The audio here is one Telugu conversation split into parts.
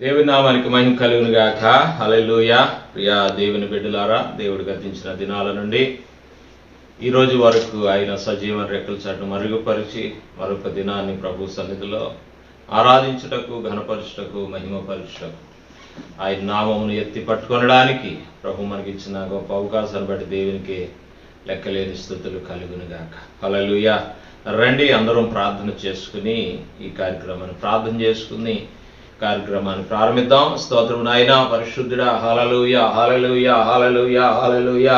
దేవుని నామానికి మహిమ కలుగును గాక. హల్లెలూయా. ప్రియా దేవుని బిడ్డలారా, దేవుడు గతించిన దినాల నుండి ఈ రోజు వరకు ఆయన సజీవన రెక్కల చాటును మరుగుపరిచి మరొక దినాన్ని ప్రభు సన్నిధిలో ఆరాధించుటకు, ఘనపరచుటకు, మహిమపరచుటకు, ఆయన నామమును ఎత్తి పట్టుకొనడానికి ప్రభు మనకిచ్చిన గొప్ప అవకాశాన్ని బట్టి దేవునికి లెక్కలేని స్తుతులు కలుగును గాక. హల్లెలూయా. రండి అందరం ప్రార్థన చేసుకుని ఈ కార్యక్రమాన్ని ప్రారంభిద్దాం. స్తోత్రం నాయనా, పరిశుద్ధుడా. హల్లెలూయా, హల్లెలూయా, హల్లెలూయా, హల్లెలూయా.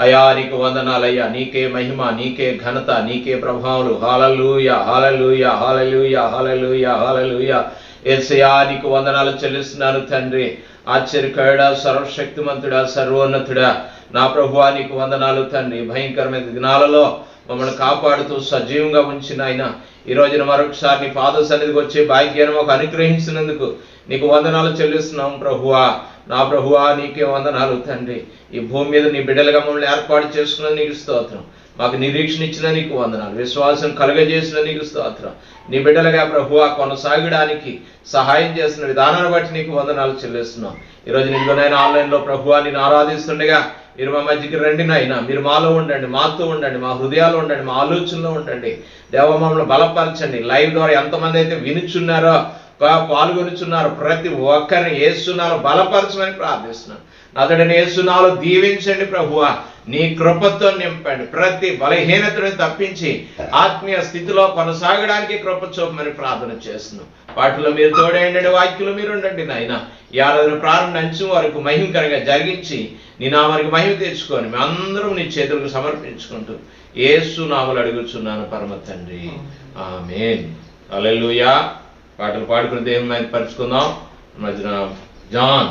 అయ్యా నీకు వందనాలయ్యా, నీకే మహిమ, నీకే ఘనత, నీకే ప్రభావాలు. హల్లెలూయా, హల్లెలూయా, హల్లెలూయా, హల్లెలూయా, హల్లెలూయా. యేసయ్యా నీకు వందనాలు చెల్లిస్తున్నాను తండ్రి. ఆశ్చర్యకరుడా, సర్వశక్తిమంతుడా, సర్వోన్నతుడా, నా ప్రభువా నీకు వందనాలు తండ్రి. భయంకరమైన దినాలలో మమ్మల్ని కాపాడుతూ సజీవంగా ఉంచిన ఆయన ఈ రోజున మరొకసారి నీ పాద సన్నిధికి వచ్చే భాగ్యాన్ని మాకు అనుగ్రహించినందుకు నీకు వందనాలు చెల్లిస్తున్నాం ప్రభువా. నా ప్రభువా నీకే వందనాలు తండ్రి. ఈ భూమి మీద నీ బిడ్డలుగా మమ్మల్ని ఏర్పాటు చేసుకున్న నీకు స్తోత్రం. మాకు నిరీక్షణ ఇచ్చిన నీకు వందనాలు. విశ్వాసం కలుగజేసిన నీకు స్తోత్రం. నీ బిడ్డలుగా ప్రభువా కొనసాగడానికి సహాయం చేసిన విధానాన్ని బట్టి నీకు వందనాలు చెల్లిస్తున్నాం. ఈరోజు నిన్నైనా ఆన్లైన్లో ప్రభువా నేను ఆరాధిస్తుండగా మీరు మా మధ్యకి రండి నాయన. మీరు మాలో ఉండండి, మాతో ఉండండి, మా హృదయాలు ఉండండి, మా ఆలోచనలో ఉండండి. దేవ మమ్మల్ని బలపరచండి. లైవ్ ద్వారా ఎంతమంది అయితే వినుచున్నారో, పాల్గొనుచున్నారో ప్రతి ఒక్కరిని యేసునామములో బలపరచమని ప్రార్థిస్తున్నాను. అతడిని యేసునామములో దీవించండి ప్రభువా. నీ కృపతో నింపండి. ప్రతి బలహీనతను తప్పించి ఆత్మీయ స్థితిలో కొనసాగడానికి కృప చూపమని ప్రార్థన చేస్తున్నాం. వాటిలో మీరు తోడేయండి, వాక్యంలో మీరు ఉండండి నాయన. ఈ ఆరాధన ప్రారంభించే వరకు మహిమకరంగా జరిగించి నీ నామానికి మహిమ తెచ్చుకొని మేమందరం నీ చేతులకు సమర్పించుకుంటూ యేసు నామములో అడుగుచున్నాను పరమ తండ్రి, ఆమేన్. హల్లెలూయా. పాటలు పాడుకుని దేవుని మహిమపరుచుకుందాం. మధ్యన జాన్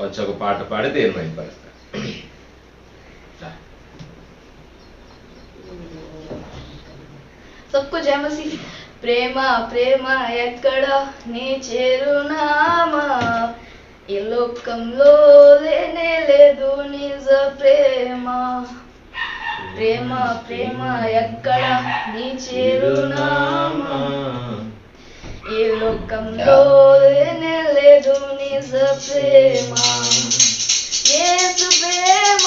వచ్చి ఒక పాట పాడి దేవుని మహిమపరుస్తాడు. सबको जय मसीह. ప్రేమ ప్రేమ ఎక్కడ నీ చేరునామా, ఈ లోకంలో లేనే లేదు నిజ ప్రేమ. ప్రేమ ప్రేమ ఎక్కడ నీ చేరునామా, ఈ లోకంలో లేనే లేదు నిజ ప్రేమ. యేసు ప్రేమ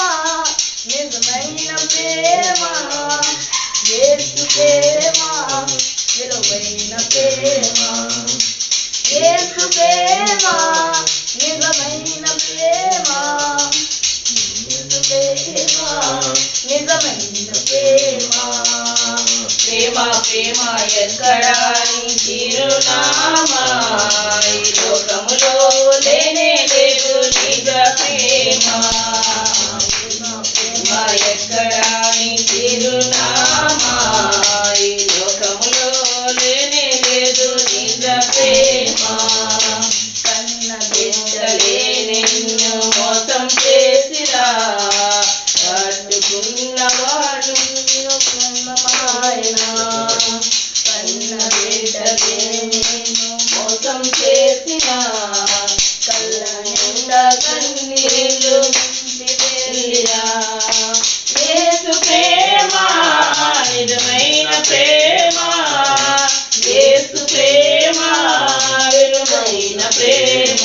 నిజమైన ప్రేమ, యేసు ప్రేమ విలువైన ప్రేమ, యేసు ప్రేమ నిజమైన ప్రేమ, యేసు ప్రేమ నిజమైన ప్రేమ. ప్రేమ ప్రేమ ఎక్కడ నీ చిరునామా, ఈ లోకములో లేనే లేదు నిజ ప్రేమ. ప్రేమ ఎక్కడ నీ చిరునామా, ఈ లోకములో లేనే లేదు నిజ ప్రేమ. కన్న బిడ్డలే నిన్ను మోసం చేసిరా, కట్టుకున్నవాడు ఆయన. కన్న బిడ్డలే నిన్ను మోసం చేసిరా, కళ్ళ నిండా కన్నీళ్ళు నింపి వెళ్ళిరా. యేసు ప్రేమ నిజమైన ప్రేమ, యేసు ప్రేమ విలువైన ప్రేమ,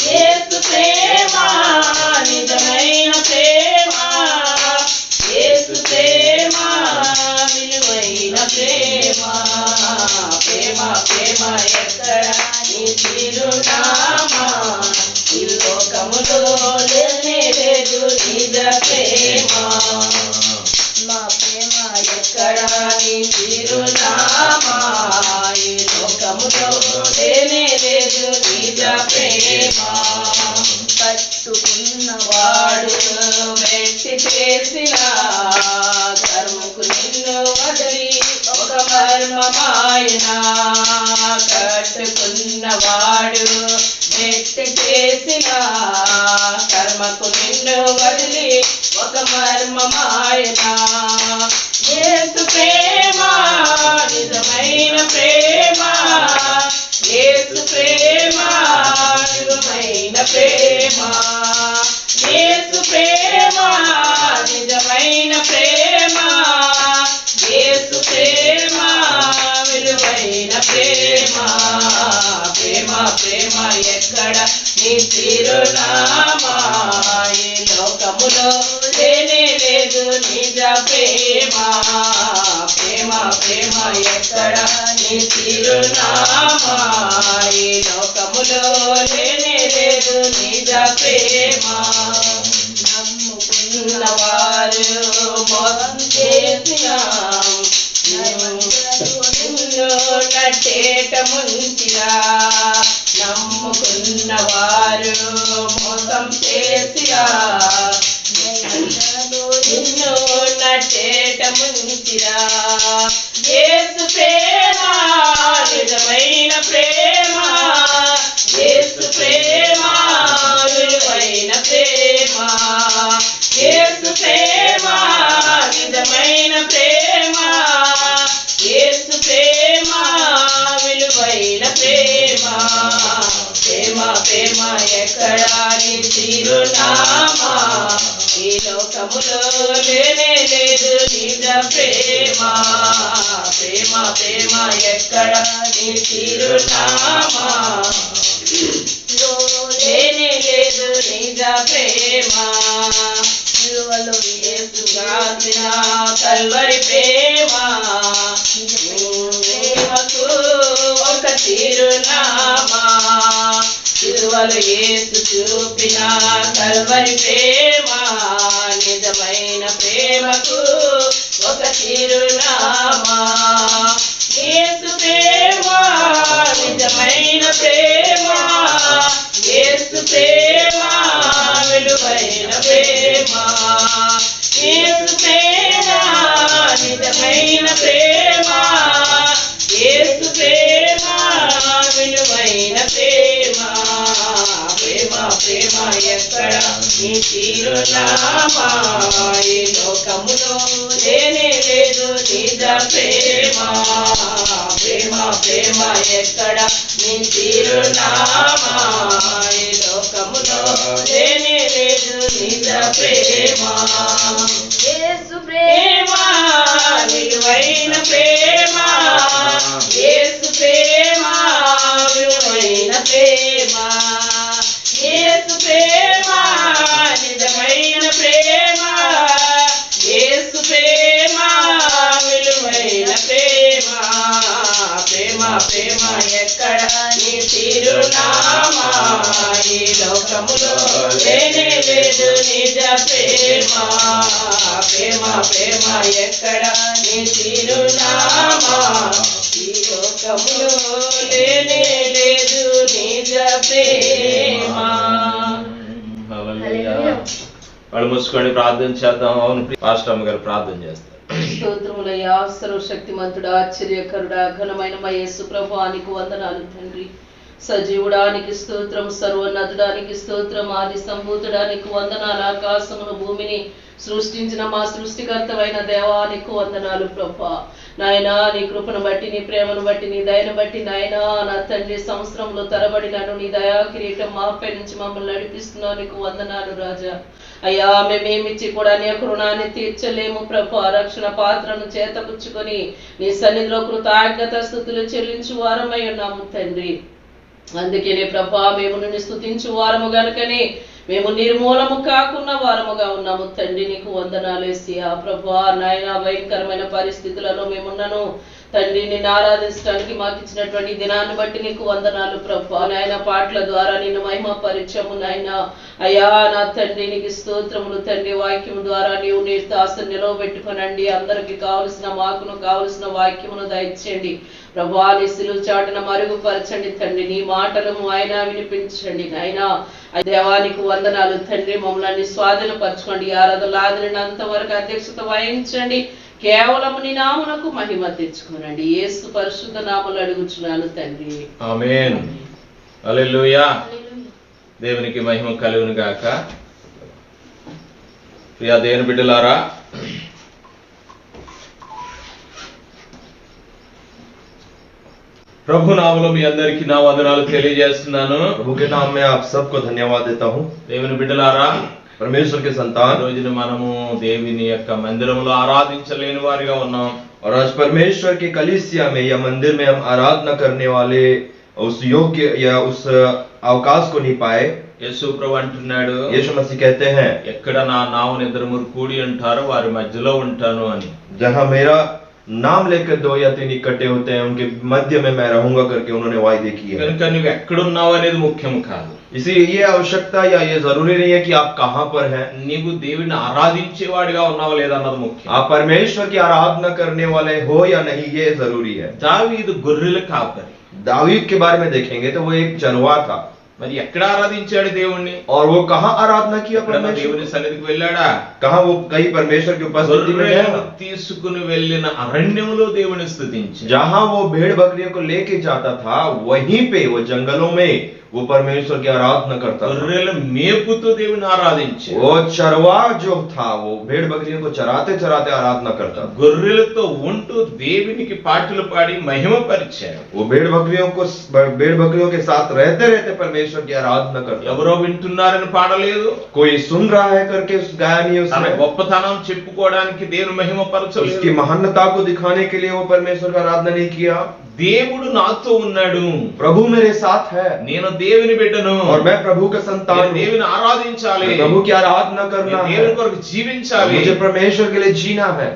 యేసు ప్రేమ నిజమైన ప్రేమ, యేసు ప్రేమ విలువైన ప్రేమ. ప్రేమ ప్రేమ ఎక్కడ నీ చిరునామా, ఈ లోకములో లేనే లేదు నిజ ప్రేమ. మా ప్రేమ ఎక్కడ నీ చిరునామా, ఈ లోకములో లేనే లేదు నిజ ప్రేమ. కట్టుకున్నవాడు మెట్టి చేసిన కర్మకు నిన్ను వదిలి ఒక మర్మమాయన. కట్టుకున్నవాడు మెట్టి చేసిన కర్మకు నిన్ను వదిలి ఒక మర్మమాయన. యేసు ప్రేమ నిజమైన ప్రేమ, యేసు ప్రేమ నిజమైన ప్రేమ, యేసు ప్రేమ నిజమైన ప్రేమ, యేసు ప్రేమ విలువైన ప్రేమ. ప్రేమ ప్రేమ ఎక్కడ నీ చిరునామా ఈ లోకములో లేనే లేదు నిజ ప్రేమ ప్రేమ ప్రేమ ఎక్కడ నీ చిరునామా ఈ లోకములో లేనే లేదు నిజ ప్రేమ నమ్ముకున్నవారు మోసం చేసిన నట్టేట ముంచిరా నమ్ముకున్నవారు మోసం చేసిరా నిన్ను నట్టేట ముంచిరా యేసు ప్రేమ నిజమైన ప్రేమ యేసు ప్రేమ విలువైన ప్రేమ యేసు ప్రేమ నిజమైన ప్రేమ యేసు ప్రేమ విలువైన ప్రేమ ప్రేమ ప్రేమ ఎక్కడ నీ చిరునామా ఈ లోకములో లేనే లేదు నిజ ప్రేమ ప్రేమ ప్రేమ ఎక్కడ నీ చిరునామా లేనే లేదు నిజ ప్రేమ విలువలు యేసుగాసిన కల్వరి ప్రేమ ప్రేమకు ఒక చిరునామా విలువలు యేసు చూపిన కల్వరి ప్రేమ నిజమైన ప్రేమకు ఒక చిరునామా యేసు ప్రేమ నిజమైన ప్రేమ యేసు ప్రేమ విలువైన ప్రేమ యేసు ప్రేమ నిజమైన ప్రేమ యేసు ప్రేమ విలువైన ప్రేమ ప్రేమ ప్రేమ ఎక్కడ నీ చిరునామా ఈ లోకములో లేనే లేదు నిజ ప్రేమ ప్రేమ ప్రేమ ఎక్కడ నీ చిరునామా ఈ లోకములో లేనే లేదు నిజ ప్రేమ యేసు ప్రేమ విలువైన ప్రేమ యేసు ప్రేమ విలువైన ప్రేమ యేసు ప్రేమ నిజమైన ప్రేమ యేసు ప్రేమ విలువైన ప్రేమ ప్రేమ ప్రేమ ఎక్కడ నీ చిరునామా ఈ లోకములో లేనే లేదు నిజ ప్రేమ ప్రేమ ప్రేమ ఎక్కడ నీ చిరునామా ఈ లోకములో లేనే లేదు నిజ ప్రేమ వాళ్ళు మూసుకొని ప్రార్థన చేద్దాం. అవును, పాస్టర్ అమ్మ గారు ప్రార్థన చేస్తారు. స్తోత్రములయ్యా, సర్వశక్తిమంతుడా, ఆశ్చర్యకరుడా, ఘనమైన మా యేసు ప్రభువానికి వందనాలు తండ్రి. సజీవుడానికి స్తోత్రం, సర్వోన్నతుడానికి స్తోత్రం, ఆది సంభూతుడానికి వందనాలు. ఆకాశమును భూమిని సృష్టించిన మా సృష్టికర్తమైన దేవానికి వందనాలు ప్రభా. నాయనా, నీ కృపను బట్టి, నీ ప్రేమను బట్టి, నీ దయను బట్టి నాయనా నా తండ్రి, సంవత్సరంలో తరబడి నన్ను నీ దయా కిరీటం మాపై నుంచి మమ్మల్ని నడిపిస్తున్నావు, నీకు వందనాలు రాజా. అయ్యా, మేమేమిచ్చి కూడా నీ రుణాన్ని తీర్చలేము ప్రభా. రక్షణ పాత్రను చేతపుచ్చుకొని నీ సన్నిధిలో కృతజ్ఞత స్తుతులు చెల్లించు వారమై ఉన్నాము తండ్రి. అందుకనే ప్రభా, మేము నిన్ను స్తుతించు వారము గనుకనే మేము నిర్మూలము కాకుండా వారముగా ఉన్నాము తండ్రి, నీకు వందనాలేసియా ప్రభా. నాయన, భయంకరమైన పరిస్థితులలో మేమున్నాను తండ్రి, నిన్ను ఆరాధించడానికి మాకు ఇచ్చినటువంటి దినాన్ని బట్టి నీకు వందనాలు ప్రభా. నాయన, పాటల ద్వారా నిన్ను మహిమ పరిచయము నాయన. అయ్యా నా తండ్రి, నీకు స్తోత్రములు తండ్రి. వాక్యము ద్వారా నీవు నీ దాసుని నిలవబెట్టుకొనండి. అందరికి కావలసిన మాకును కావలసిన వాక్యమును దయచేయండి ప్రభా. నీ సిలువ చాటున మరుగుపరచండి తండ్రి. నీ మాటలు ఆయన వినిపించండి నాయన. దేవానికి వందనాలు తండ్రి. మమ్మల్ని స్వాధీనపరచుకోండి. ఆరాధనలాదిన అంతవరకు అధ్యక్షత వహించండి. కేవలం నీ నామమునకు మహిమ తెచ్చుకోనండి. యేసు పరిశుద్ధ నామములో అడుగుచున్నాను తండ్రి, ఆమేన్. హల్లెలూయా. దేవునికి మహిమ కలుగును గాక. ప్రియా దేవుని బిడ్డలారా, ప్రభు నామములో మీ అందరికీ నా వందనాలు తెలియజేస్తున్నాను. प्रभु के नाम में आप सबको धन्यवाद देता हूँ। దేవుని బిడ్డలారా, परमेश्वर के संतान, రోజున మనము దేవుని యొక్క మందిరంలో ఆరాధించలేని వారిగా ఉన్నాం. और आज परमेश्वर की कलीसिया में या मंदिर में हम आराधना करने वाले उस योग्य या उस अवकाश को नहीं पाए। యేసు ప్రభు అంటున్నాడు, यीशु मसीह कहते हैं, ఎక్కడ నా నామమున ఇద్దరు ముగ్గురు కూడి ఉంటారో వారి మధ్యలో ఉంటాను అని. जहां मेरा नाम लेकर 2 या 3 इकट्ठे होते हैं उनके मध्य में मैं रहूंगा करके उन्होंने वायदे किए हैं। కనుక నువ్వు ఎక్కడున్నావు అనేది ముఖ్యం కాదు. इसलिए ये आवश्यकता या ये जरूरी नहीं है कि आप कहां पर हैं। నీవు దేవుని ఆరాధించేవాడిగా ఉన్నావా లేదా అన్నది ముఖ్యం. आप परमेश्वर की आराधना करने वाले हो या नहीं, ये जरूरी है। దావీదు గొర్రెల కాపరి. दाऊद के बारे में देखेंगे तो वो एक चरवाहा था। మరి ఎక్కడ ఆరాధించాడు దేవుణ్ణి? और वो कहाँ आराधना किया ఎప్పుడన్నా परमेश्वर దేవుని को? సన్నిధికి వెళ్ళాడా? कहाँ वो कहीं परमेश्वर की उपस्थिति में गया? గొర్రెలను తీసుకుని వెళ్ళిన అరణ్యములో దేవుని స్తుతించాడు. जहाँ वो भेड़ बकरियों को लेके जाता था वहीं पे वो जंगलों में वो परमेश्वर की आराधना करता था। గొర్రెల మేపుతో దేవుని ఆరాధించాడు. वो चरवाहा जो था वो भेड़ बकरियों को चराते चराते आराधना करता था। గొర్రెలతో ఉంటూ దేవునికి పాటలు పాడి మహిమపరిచాడు. वो भेड़ बकरियों के साथ रहते रहते परमेश्वर की आराधना करता था। ఎవరో వింటున్నారని పాడలేదు, कोई सुन रहा है करके उस गाया नहीं తన उसने। గొప్పతనం చెప్పుకోవడానికి దేవుని उसकी మహిమపరచలేదు. महानता को दिखाने के लिए वो परमेश्वर का आराधना नहीं किया। దేవుడు నాతో ఉన్నాడు, प्रभु मेरे साथ है నేను దేవుని బిడ్డను, और मैं प्रभु का संतान నేను हूं। దేవుని ఆరాధించాలి, मैं प्रभु की आराधना करना నేను है, దేవుని కొరకు జీవించాలి. मुझे परमेश्वर के लिए जीना है।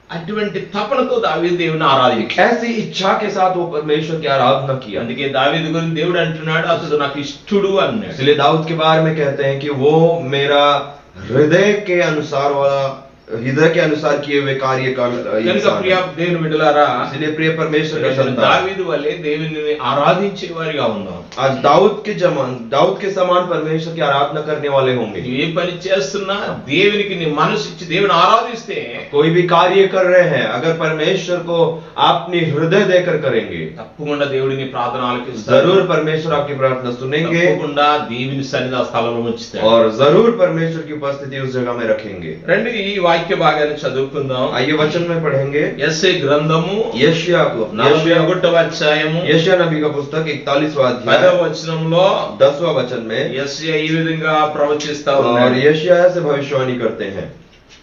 అటువంటి తపనతో దావీదు దేవుని ఆరాధించాడు. ऐसी इच्छा के साथ वो परमेश्वर की आराधना किया। అందుకే దావీదు గురించి దేవుడు అంటున్నాడు, అతడు నాకు ఇష్టడు అన్నాడు. इसलिए दाऊद के बारे में कहते हैं कि वो मेरा हृदय के अनुसार किए हुए कार्य का కనుక इंसान ప్రియ है। దేవుని బిడ్డలారా, इसलिए प्रिय परमेश्वर के संतान, దావీదు వలె దేవుని ఆరాధించే వారిగా ఉందాం. आज दाऊद के समान परमेश्वर की आराधना करने वाले होंगे। నువ్వు ఏ పని చేస్తున్నా దేవునికి నీ మనసు ఇచ్చి దేవుని ఆరాధిస్తే कोई भी कार्य कर रहे हैं अगर परमेश्वर को अपनी हृदय देकर करेंगे తప్పకుండా దేవుడిని ప్రార్థన ఆలకిస్తాడు. जरूर परमेश्वर आपकी प्रार्थना सुनेंगे తప్పకుండా దేవుని సన్నిధి ఆ స్థలంలో ఉంచుతాడు. और जरूर परमेश्वर की उपस्थिति उस जगह में रखेंगे। రండి ఈ వాక్య భాగాన్ని చదువుకుందాం. आइए वचन में पढ़ेंगे యెషయా గ్రంథము यशायाह 41వ అధ్యాయము यशायाह नबी का पुस्तक 41वां अध्याय 10వ వచనంలో 10वां वचन में యెషయా ఈ విధంగా ప్రవచిస్తా और ఉన్నాడు. यशायाह से भविष्यवाणी करते हैं।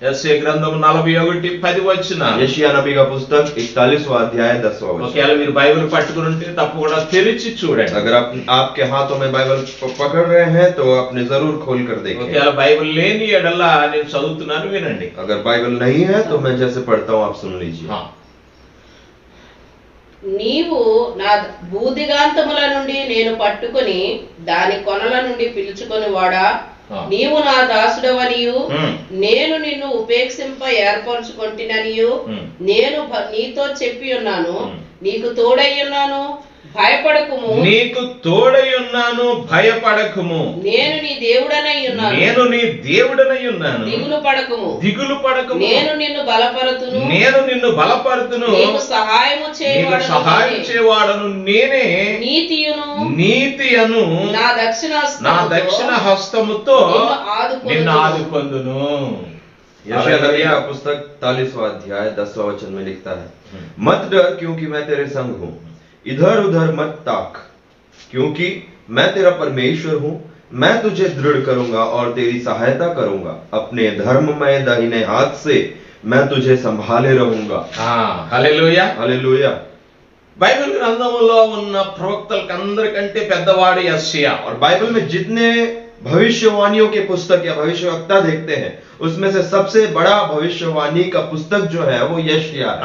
యెషయా గ్రంథము 41:10 వచనం. यशायाह नबी का पुस्तक 41वां अध्याय 10वां वचन। ఒకవేళ మీరు బైబిల్ పట్టుకుని ఉంటే తప్పకుండా తెరిచి చూడండి. अगर आपके हाथों में बाइबल पकड़ रहे हैं तो आपने जरूर खोल कर देखें। ఒకవేళ బైబిల్ లేని ఎడల నేను చదువుతున్నాను వినండి. अगर बाइबल नहीं है तो मैं जैसे पढ़ता हूँ आप सुन लीजिए। నీవు నా భూదిగాంతముల నుండి నేను పట్టుకొని దాని కొనల నుండి పిలుచుకొని వాడా, నీవు నా దాసుడవనియు నేను నిన్ను ఉపేక్షింప ఏర్పరచుకొంటిననియు నేను నీతో చెప్పి ఉన్నాను. నీకు తోడై ఉన్నాను, భయపడకుము. నీకు తోడై ఉన్నాను, భయపడకుము. నేను నీ దేవుడనై ఉన్నాను, నేను నీ దేవుడనై ఉన్నాను, దిగులు పడకుము. దిగులు పడకుము. నేను నిన్ను బలపరుతును, నేను నిన్ను బలపరుతును, నీకు సహాయము నీకు సహాయం చేయవాడను నేనే. నీతి అను నా దక్షిణ హస్తముతో నిన్ను ఆదుకొందును. ఆదుకొందును. यशायाह नबी का पुस्तक 41वां अध्याय 10वां वचन में लिखता है, मत डर क्योंकि मैं तेरे संग हूँ, इधर उधर मत ताक क्योंकि मैं तेरा परमेश्वर हूँ। मैं तुझे दृढ़ करूंगा और तेरी सहायता करूंगा, अपने धर्ममय दाहिने हाथ से मैं तुझे संभाले रहूंगा। హల్లెలూయా. हालेलुया। బైబిల్ గ్రంథంలో ఉన్న ప్రవక్తలకు అందరికంటే పెద్దవాడు యెషయా. और बाइबल में जितने भविष्यवाणियों के पुस्तक या भविष्यवक्ता देखते हैं उसमें से सबसे बड़ा भविष्यवाणी का पुस्तक जो है वो यशायाह है।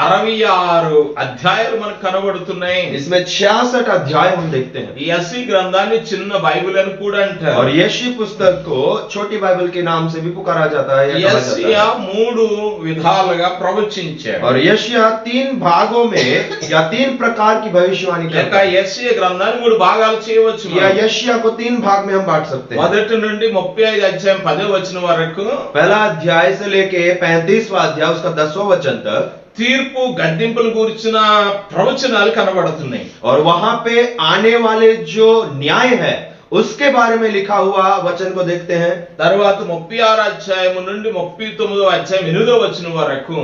66 అధ్యాయాలు మనకు కనబడుతున్నాయి. इसमें 66 अध्याय हम देखते हैं। ఈ యెషయా గ్రంథాన్ని చిన్న బైబిల్ అని కూడా అంటారు. और यशी पुस्तक को छोटी बाइबल के नाम से भी पुकारा जाता है या कहा जाता యెషయా है। 3 విధాలుగా ప్రవచించాడు. और यशायाह 3 भागों में या 3 प्रकार की भविष्यवाणी లేక करता है। యెషయా గ్రంథాన్ని 3 భాగాలు చేయవచ్చు. या यशायाह को 3 भाग में हम बांट सकते हैं। మొదటి నుండి 35 అధ్యాయం 10వ వచనం వరకు पहला अध्याय से लेके 35वां अध्याय उसका 10वां वचन तक తీర్పు గద్దింపుల గురించిన ప్రవచనాలు కనబడుతున్నాయి. और वहां पे आने वाले जो न्याय है उसके बारे में लिखा हुआ वचन को देखते हैं। తర్వాత 36 అధ్యాయం నుండి 39వ అధ్యాయం 8వ వచనం వరకు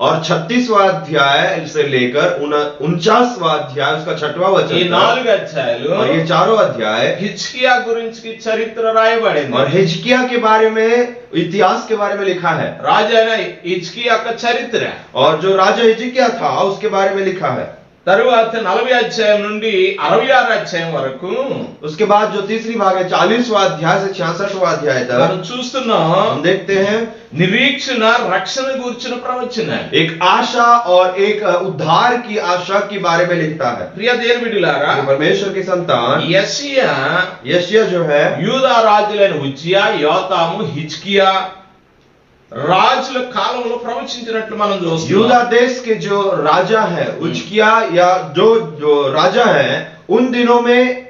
और 36वां अध्याय से लेकर 49वां अध्याय उसका 6वां ఈ वचन तक, 4 అధ్యాయాలు और ये चारों अध्याय హిజ్కియా గురించి చరిత్ర రాయబడింది. और हिजकिया के बारे में इतिहास के बारे में लिखा है। రాజా అయిన హిజ్కియా యొక్క చరిత్ర. और जो राजा हिजकिया था उसके बारे में लिखा है। తరువాత 40 అధ్యాయం నుండి 66 అధ్యాయం వరకు उसके बाद जो तीसरी भाग है 40वां अध्याय से 66वां अध्याय మనం तक చూస్తున్నాం हम देखते हैं నిరీక్షణ రక్షణ గురించిన ప్రవచనాలు. एक आशा और एक उद्धार की आशा के बारे में लिखता है। ప్రియ దేవుని బిడ్డలారా, परमेश्वर की संतान యెషయా यशायाह जो है యూదా రాజులైన ఉజ్జియా, యోతాము, హిజ్కియా రాజుల కాలంలో ప్రవచించినట్లు మనం చూస్తున్నాం. यूदा देश के जो राजा है उजकिया या जो राजा है उन दिनों में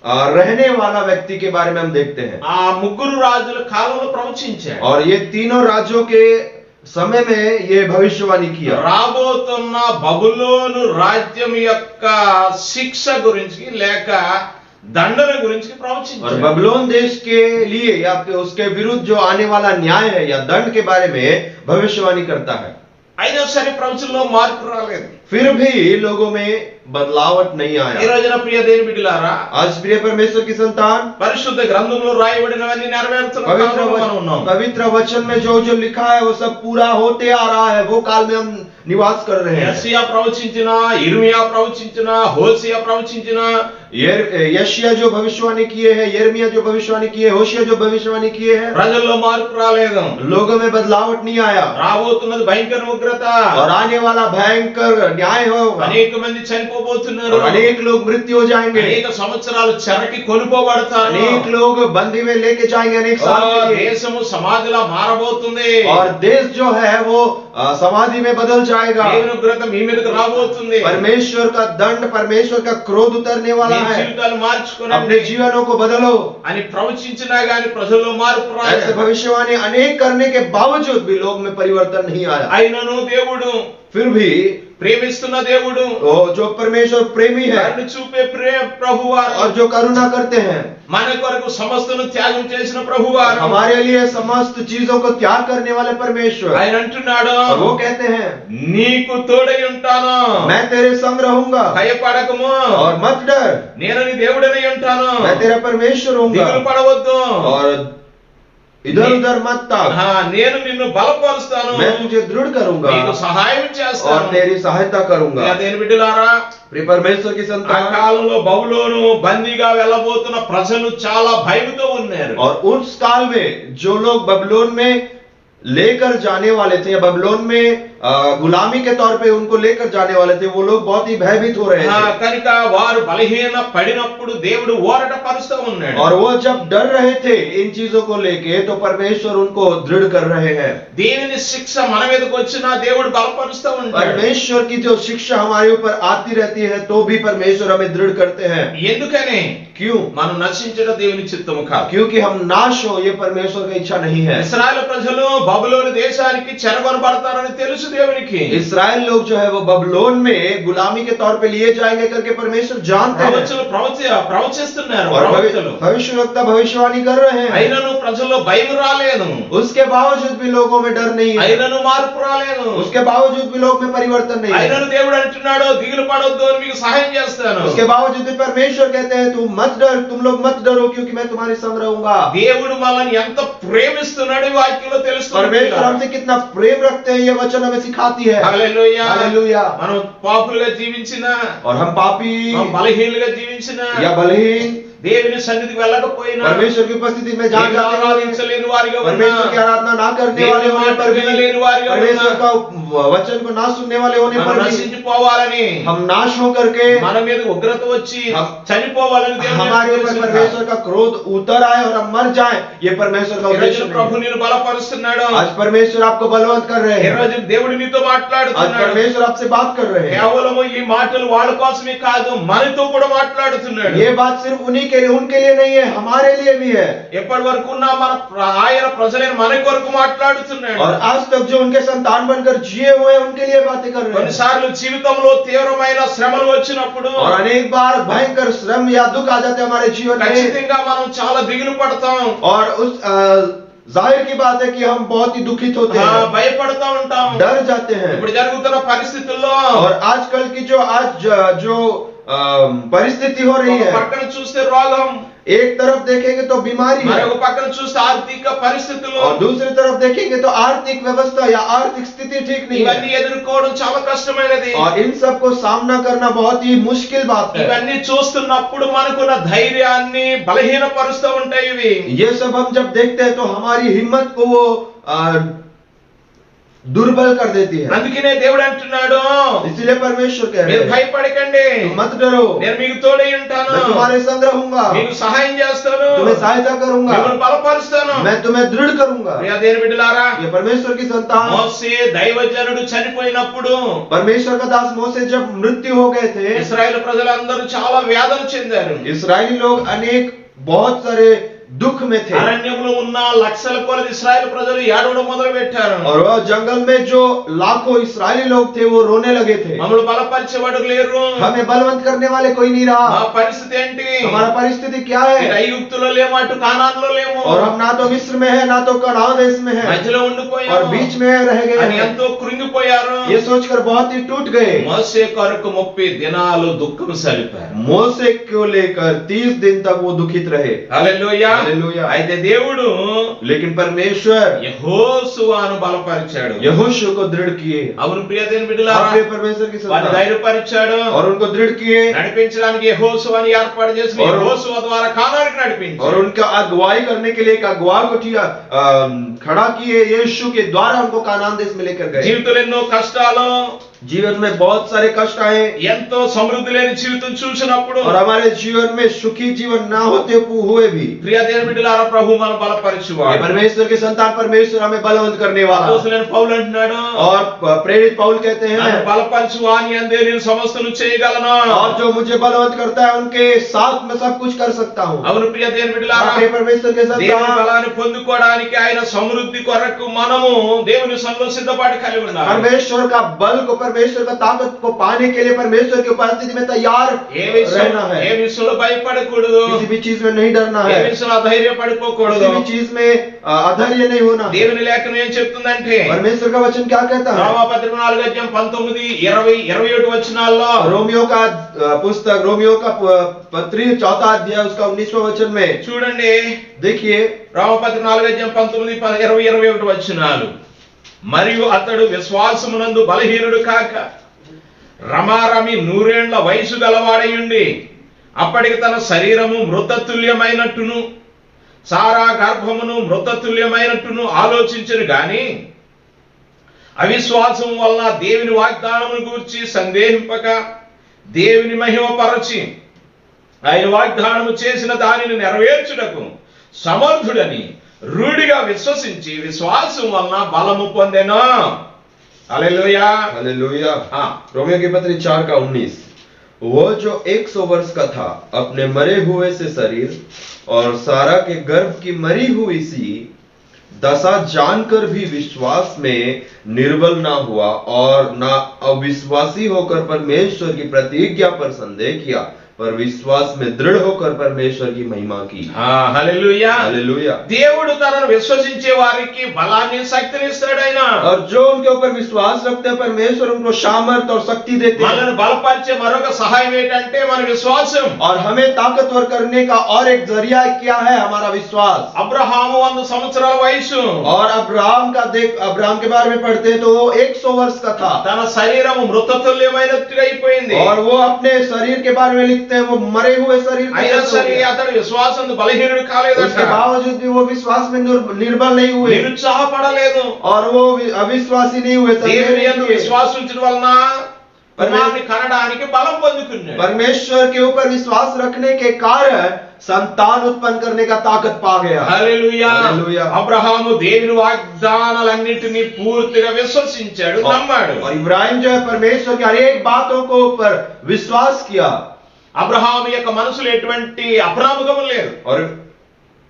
रहने वाला व्यक्ति के बारे में हम देखते हैं। ఆ ముగ్గురు రాజుల కాలంలో ప్రవచించాడు. और ये तीनों राज्यों के समय में ये भविष्यवाणी किया। రాబోతున్న బబులోను రాజ్యం యొక్క శిక్ష గురించి లేక దండన గురించి और ప్రవచించాడు. बबलोन देश के लिए या फिर उसके विरुद्ध जो आने वाला न्याय है या दंड के बारे में भविष्यवाणी करता है। అయినా సరే ప్రవచనంలో మార్పు రాలేదు. फिर भी लोगों में बदलावट नहीं ఈ आया। రోజున ప్రియ దేవుని బిడ్డలారా, आज प्रिय परमेश्वर की संतान పరిశుద్ధ గ్రంథంలో రాయబడినవన్నీ నెరవేరుతున్న కాలంలో మనం ఉన్నాం. पवित्र वचन में जो जो लिखा है वो सब पूरा होते आ रहा है। वो काल में हम निवास कर रहे हैं। యెషయా ప్రవచించిన, ఇర్మియా ప్రవచించిన, హోషియా ప్రవచించిన, यशायाह जो भविष्यवाणी किए हैं, यिर्मयाह जो भविष्यवाणी किए, होशिया जो भविष्यवाणी किए हैं, ప్రజల్లో మార్పు రాలేదు. लोगों में बदलावट नहीं आया। రాబోతున్నది భయంకర ఉగ్రత. और आने वाला भयंकर न्याय होगा। అనేక మంది చనిపోబోతున్నారు. और अनेक लोग मृत्यु हो जाएंगे। అనేక సంవత్సరాలు చెరకి కొనుకోబడతారు. अनेक लोग बंदी में लेके जाएंगे अनेक साल के लिए। దేశము సమాధిలా మారబోతుంది. और देश जो है वो समाधि में बदल जाएगा। దేవుని ఉగ్రత మీ మీదకి రాబోతుంది. परमेश्वर का दंड, परमेश्वर का क्रोध उतरने वाला మీ है। జీవితాలు మార్చుకోండి अपने जीवनों को बदलो। అని ప్రవచించినా గాని ప్రజల్లో మార్పు ऐसे రాలేదు. भविष्यवाणी अनेक करने के बावजूद भी लोग में परिवर्तन नहीं आया। అయినను దేవుడు, फिर भी ప్రేమిస్తున్న దేవుడు, वो जो परमेश्वर प्रेमी है కరుణ చూపే ప్రభువారు, और जो करुणा करते हैं, మన కొరకు సమస్తను త్యాగం చేసిన ప్రభువారు, हमारे लिए समस्त चीजों को त्याग करने वाले परमेश्वर, ఆయన అంటున్నాడు, और वो कहते हैं నీకు తోడై ఉంటాను, मैं तेरे संग रहूंगा భయపడకము, और मत डर, నేను నీ దేవుడనై ఉంటాను, मैं तेरा परमेश्वर దిగులు होऊंगा పడవద్దు, और इधर उधर मत ताक, నేను నిన్ను బలపరుస్తాను, मैं तुझे दृढ़ करूंगा నీకు సహాయం और చేస్తాను. तेरी सहायता करूंगा। దేని బిడ్డలారా, प्रिय परमेश्वर की ఆ संतान, కాలంలో బబులోను బందీగా వెళ్ళబోతున్న ప్రజలు చాలా భయంతో ఉన్నారు. और उस काल में जो लोग बबलोन में लेकर जाने वाले थे या बबलोन में गुलामी के तौर पे उनको लेकर जाने वाले थे, वो लोग बहुत ही भयभीत हो रहे थे। కనుక వారు బలహీన పడినప్పుడు దేవుడు ఊరట పరుస్తూ ఉన్నాడు. और वो जब डर रहे थे इन चीजों को लेके, तो परमेश्वर उनको दृढ़ कर रहे हैं। దేవుని శిక్ష మన మీదకి వచ్చినా దేవుడు బలపరుస్తూ ఉంటాడు. परमेश्वर की जो शिक्षा हमारे ऊपर आती रहती है तो भी परमेश्वर हमें दृढ़ करते हैं। ఎందుకని? क्यों? మనం నశించడం దేవుని చిత్తము కాదు. क्योंकि हम नाश हो, ये परमेश्वर की इच्छा नहीं है। ఇశ్రాయేలు ప్రజలు బబులోను దేశానికి చెరగొనబడతారని తెలుసు దేవునికి. इस्राएल लोग जो है वो बबलोन में गुलामी के तौर पे लिए जाएंगे करके परमेश्वर जानते हैं। ప్రవచిస్తున్నారు और ప్రవక్తలు. भविष्यवक्ता भविष्यवाणी कर रहे हैं। అయినను ప్రజల్లో భయం రాలేదు, उसके बावजूद भी लोगों में डर नहीं है। అయినను మార్పు రాలేదు, उसके बावजूद भी लोग में परिवर्तन नहीं है। అయినను దేవుడు అంటున్నాడు, దిగులు పడొద్దు అని మీకు సహాయం చేస్తాను. उसके बावजूद भी परमेश्वर कहते हैं तुम मत डर, तुम लोग मत डरो क्योंकि मैं तुम्हारे संग रहूंगा। దేవుడు మనల్ని ఎంత ప్రేమిస్తున్నాడు ఈ వాక్యంలో తెలుస్తుంది. परमेश्वर हमसे कितना प्रेम रखते हैं ये वचन हमें सिखाती है। హల్లెలూయా. हालेलुया। మనం పాపులుగా జీవించిన, और हम पापी బలహీనులుగా జీవించిన, या बलहीन దేవుని సన్నిధికి వెళ్ళకపోయినా, परमेश्वर की उपस्थिति में जान దేవుని जाते हैं, ఆరాధించలేని వారిగా ఉన్నా, परमेश्वर की आराधना ना करने वाले దేవుని होने మాట पर भी, వినలేని వారిగా परमेश्वर ఉన్నా, का वचन को ना सुनने वाले होने మనం पर भी నశించిపోవాలని, हम नाश होकर के మన మీద ఉగ్రత వచ్చి हम- చనిపోవాలని దేవుని हमारे ऊपर ఉద్దేశం. परमेश्वर का क्रोध उतर आए और हम मर जाएं, ये परमेश्वर का ఈ రోజు उद्देश्य ప్రభు नहीं है। నిన్ను బలపరుస్తున్నాడు. आज परमेश्वर आपको बलवंत कर रहे ఈ हैं। రోజు దేవుడు నీతో आज మాట్లాడుతున్నాడు. परमेश्वर आपसे बात कर रहे हैं। కేవలం ఈ మాటలు వాళ్ళ కోసమే కాదు, మనతో కూడా మాట్లాడుతున్నాడు. ये बात सिर्फ उन्हीं के लिए, उनके लिए नहीं है, हमारे लिए भी है। ఎప్పటి వరకు ఉన్న ఆయన ప్రజలైన మన కొరకు మాట్లాడుతున్నాడు. और आज तक जो उनके संतान बनकर जिए हुए हैं उनके लिए बातें कर रहे हैं। కొన్నిసార్లు జీవితంలో తీవ్రమైన శ్రమలు వచ్చినప్పుడు और अनेक बार भयंकर श्रम या दुख आ जाते हैं हमारे जीवन में, ఖచ్చితంగా మనం చాలా దిగులు పడతాం, और उस जाहिर की बात है कि हम बहुत ही दुखित होते हैं, భయపడతా ఉంటాం. डर जाते हैं। ఇప్పుడు జరుగుతున్న పరిస్థితుల్లో और आजकल की जो परिस्थिति हो रही ఒక है, పక్కన చూస్తే రోగం, एक तरफ देखेंगे तो बीमारी है మరొక పక్కన చూస్తే ఆర్థిక పరిస్థితులు, और दूसरी तरफ देखेंगे तो आर्थिक व्यवस्था या आर्थिक स्थिति ठीक नहीं ఇవన్నీ है ఎదుర్కోవడం చాలా కష్టమైనది. और इन सब को सामना करना बहुत ही मुश्किल बात है। ఇవన్నీ చూస్తున్నప్పుడు మనకున్న ధైర్యాన్ని బలహీనపరుస్తూ ఉంటాయి ఇవి. ये सब हम जब देखते हैं तो हमारी हिम्मत को वो दुर्बल कर देती है। అందుకనే దేవుడు అంటున్నాడు, इसीलिए परमेश्वर कह रहे మీరు हैं భయపడకండి, तुम मत डरो, నేను మీకు తోడై ఉంటాను, मैं तुम्हारे संग रहूंगा, మీకు సహాయం చేస్తాను, तुम्हें सहायता करूंगा, మిమ్మల్ని బలపరుస్తాను. मैं तुम्हें दृढ़ करूंगा। ప్రియ దేవుని బిడ్డలారా, ये परमेश्वर की संतान, మోసే దైవజనుడు చనిపోయినప్పుడు परमेश्वर का दास मोसे जब मृत्यु हो गए थे, ఇశ్రాయేలు ప్రజలందరూ చాలా వేదన చెందారు. इसराइली लोग अनेक बहुत सारे दुख में थे అరణ్యంలో ఉన్న లక్షల కొలది ఇశ్రాయేలు ప్రజలు ఏడవడం మొదలు పెట్టారు. और वह जंगल में जो लाखों इस्राएली लोग थे वो रोने लगे थे। మమ్మల్ని బలపరిచేవాడు లేరు, हमें बलवंत करने वाले कोई नहीं మా रहा। పరిస్థితి ఏంటి? हमारा परिस्थिति क्या ఇటు है? ఐగుప్తులో లేము, అటు కానాన్లో లేము, और हम ना तो मिस्र में है ना तो कनान देश में है మధ్యలో और ఉండిపోయాము बीच में रह गए అని हैं। ఎంతో కృంగిపోయారు. ये सोचकर बहुत ही टूट गए। మోసే కొరకు 30 దినాలు దుఃఖం సలిపారు. मोसे को लेकर 30 दिन तक वो दुखित रहे। హల్లెలూయా. हालेलुया। అయితే దేవుడు लेकिन परमेश्वर యెహోషువను బలపరిచాడు. यहोशू को दृढ़ किए। అవును ప్రియ దేవుని బిడ్డలారా, अपने परमेश्वर की వారిని संतान ధైర్యపరిచాడు, और उनको दृढ़ किए నడిపించడానికి యెహోషువని ఏర్పాటు చేసి और- యెహోషువ ద్వారా కానానికి और నడిపించాడు. उनका अगुवाई करने के लिए एक अगुवा को खड़ा किए। यीशु के द्वारा उनको कानान देश में लेकर गए। జీవితంలో ఎన్నో కష్టాలు, जीवन में बहुत सारे कष्ट आए ఎంతో సమృద్ధి లేని జీవితం చూసినప్పుడు और हमारे जीवन में सुखी जीवन ना होते हुए भी ప్రియ దేవుని బిడ్డలారా, ప్రభు మనం ये బలపరిచువాడు. परमेश्वर के संतान परमेश्वर हमें बलवंत करने वाला। అపోస్తలుడైన పౌలు అంటున్నాడు, और प्रेरित पौल कहते हैं నన్ను బలపరచు వాని యందే నేను సమస్తను చేయగలను. और जो मुझे बलवंत करता है उनके साथ मैं सब कुछ कर सकता हूँ। అవును ప్రియ దేవుని బిడ్డలారా, अपने परमेश्वर के దేవుని संतान బలాన్ని పొందుకోవడానికి ఆయన సమృద్ధి కొరకు మనము దేవుని సంలో సిద్ధపాటు కలిగి ఉండాలి. परमेश्वर का बल को परमेश्वर का ताकत को पाने के लिए परमेश्वर की उपस्थिति में तैयार ఏ విషయం रहना है। ఏ విషయంలో భయపడకూడదు, किसी भी चीज में नहीं डरना ఏ है, విషయంలో అధైర్యపడిపోకూడదు. किसी भी चीज में अधैर्य नहीं होना है। దేవుని లేఖనం ఏం చెప్తుందంటే, परमेश्वर का वचन क्या कहता है? రోమాపత్రిక 4:19, 20, 27 వచనాల్లో रोमियो का पुस्तक रोमियो का पत्री 4 अध्याय उसका 19वां वचन में చూడండి, देखिए రోమాపత్రిక 4:19, 20, 21 వచనాలు. మరియు అతడు విశ్వాసమునందు బలహీనుడు కాక రమారమి 100 ఏండ్ల వయసు గలవాడయుండి అప్పటికి తన శరీరము మృతతుల్యమైనట్టును సారా గర్భమును మృతతుల్యమైనట్టును ఆలోచించను గాని అవిశ్వాసం వలన దేవుని వాగ్దానమును గూర్చి సందేహింపక దేవుని మహిమపరచి ఆయన వాగ్దానము చేసిన దానిని నెరవేర్చుటకు సమర్థుడని రూఢిగా విశ్వసించి విశ్వాసం వలన బలము పొందెను. హల్లెలూయా. हालेलुया। हाँ। रोमियो की पत्री 4 का 19, वो जो 100 वर्ष का था अपने मरे हुए से शरीर और सारा के गर्भ की मरी हुई सी दशा जानकर भी विश्वास में निर्बल ना हुआ और ना अविश्वासी होकर परमेश्वर की प्रतिज्ञा पर संदेह किया, पर विश्वास में दृढ़ होकर परमेश्वर की महिमा की। హల్లెలూయా. हालेलुया। దేవుడు తనను విశ్వసించే వారికి బలాన్ని శక్తిని ఇస్తాడు. ఆయన और जो उनके ऊपर विश्वास रखते हैं परमेश्वर उनको सामर्थ और शक्ति देते हैं। మనల్ని బలపరిచే మరొక సహాయం ఏంటంటే మన విశ్వాసం. और हमें ताकतवर करने का और एक जरिया क्या है? हमारा विश्वास। అబ్రహాము 100 సంవత్సరాల వయసు, और अब्राहम के बारे में पढ़ते हैं तो वो 100 वर्ष का था తన శరీరము మృతతుల్యమైనట్టుగా అయిపోయింది. और वो अपने शरीर के बारे में लिखते हैं वो मरे हुए शरीर के అయినా जैसे हो సరే गया। అతడు విశ్వాసం బలహీనుడు కాలేదట, उसके बावजूद भी वो विश्वास में निर्बल नहीं हुए నిరుత్సాహపడలేదు. और वो अविश्वासी नहीं हुए, संदेह దేవుని नहीं యందు किए। విశ్వాసం ఉంచడం వలన కుమారుని కనడానికి బలం పొందుకున్నాడు. परमेश्वर के ऊपर विश्वास रखने के कारण संतान उत्पन्न करने का ताकत पा गया। హల్లెలూయా. హల్లెలూయా. అబ్రహాము దేవుని వాగ్దానాలన్నిటిని పూర్తిగా విశ్వసించాడు, నమ్మాడు. और इब्राहिम जो है परमेश्वर की हर एक बातों को ऊपर विश्वास किया। అబ్రహాము యొక్క మనసులో ఎటువంటి అప్రాముఖం లేదు. और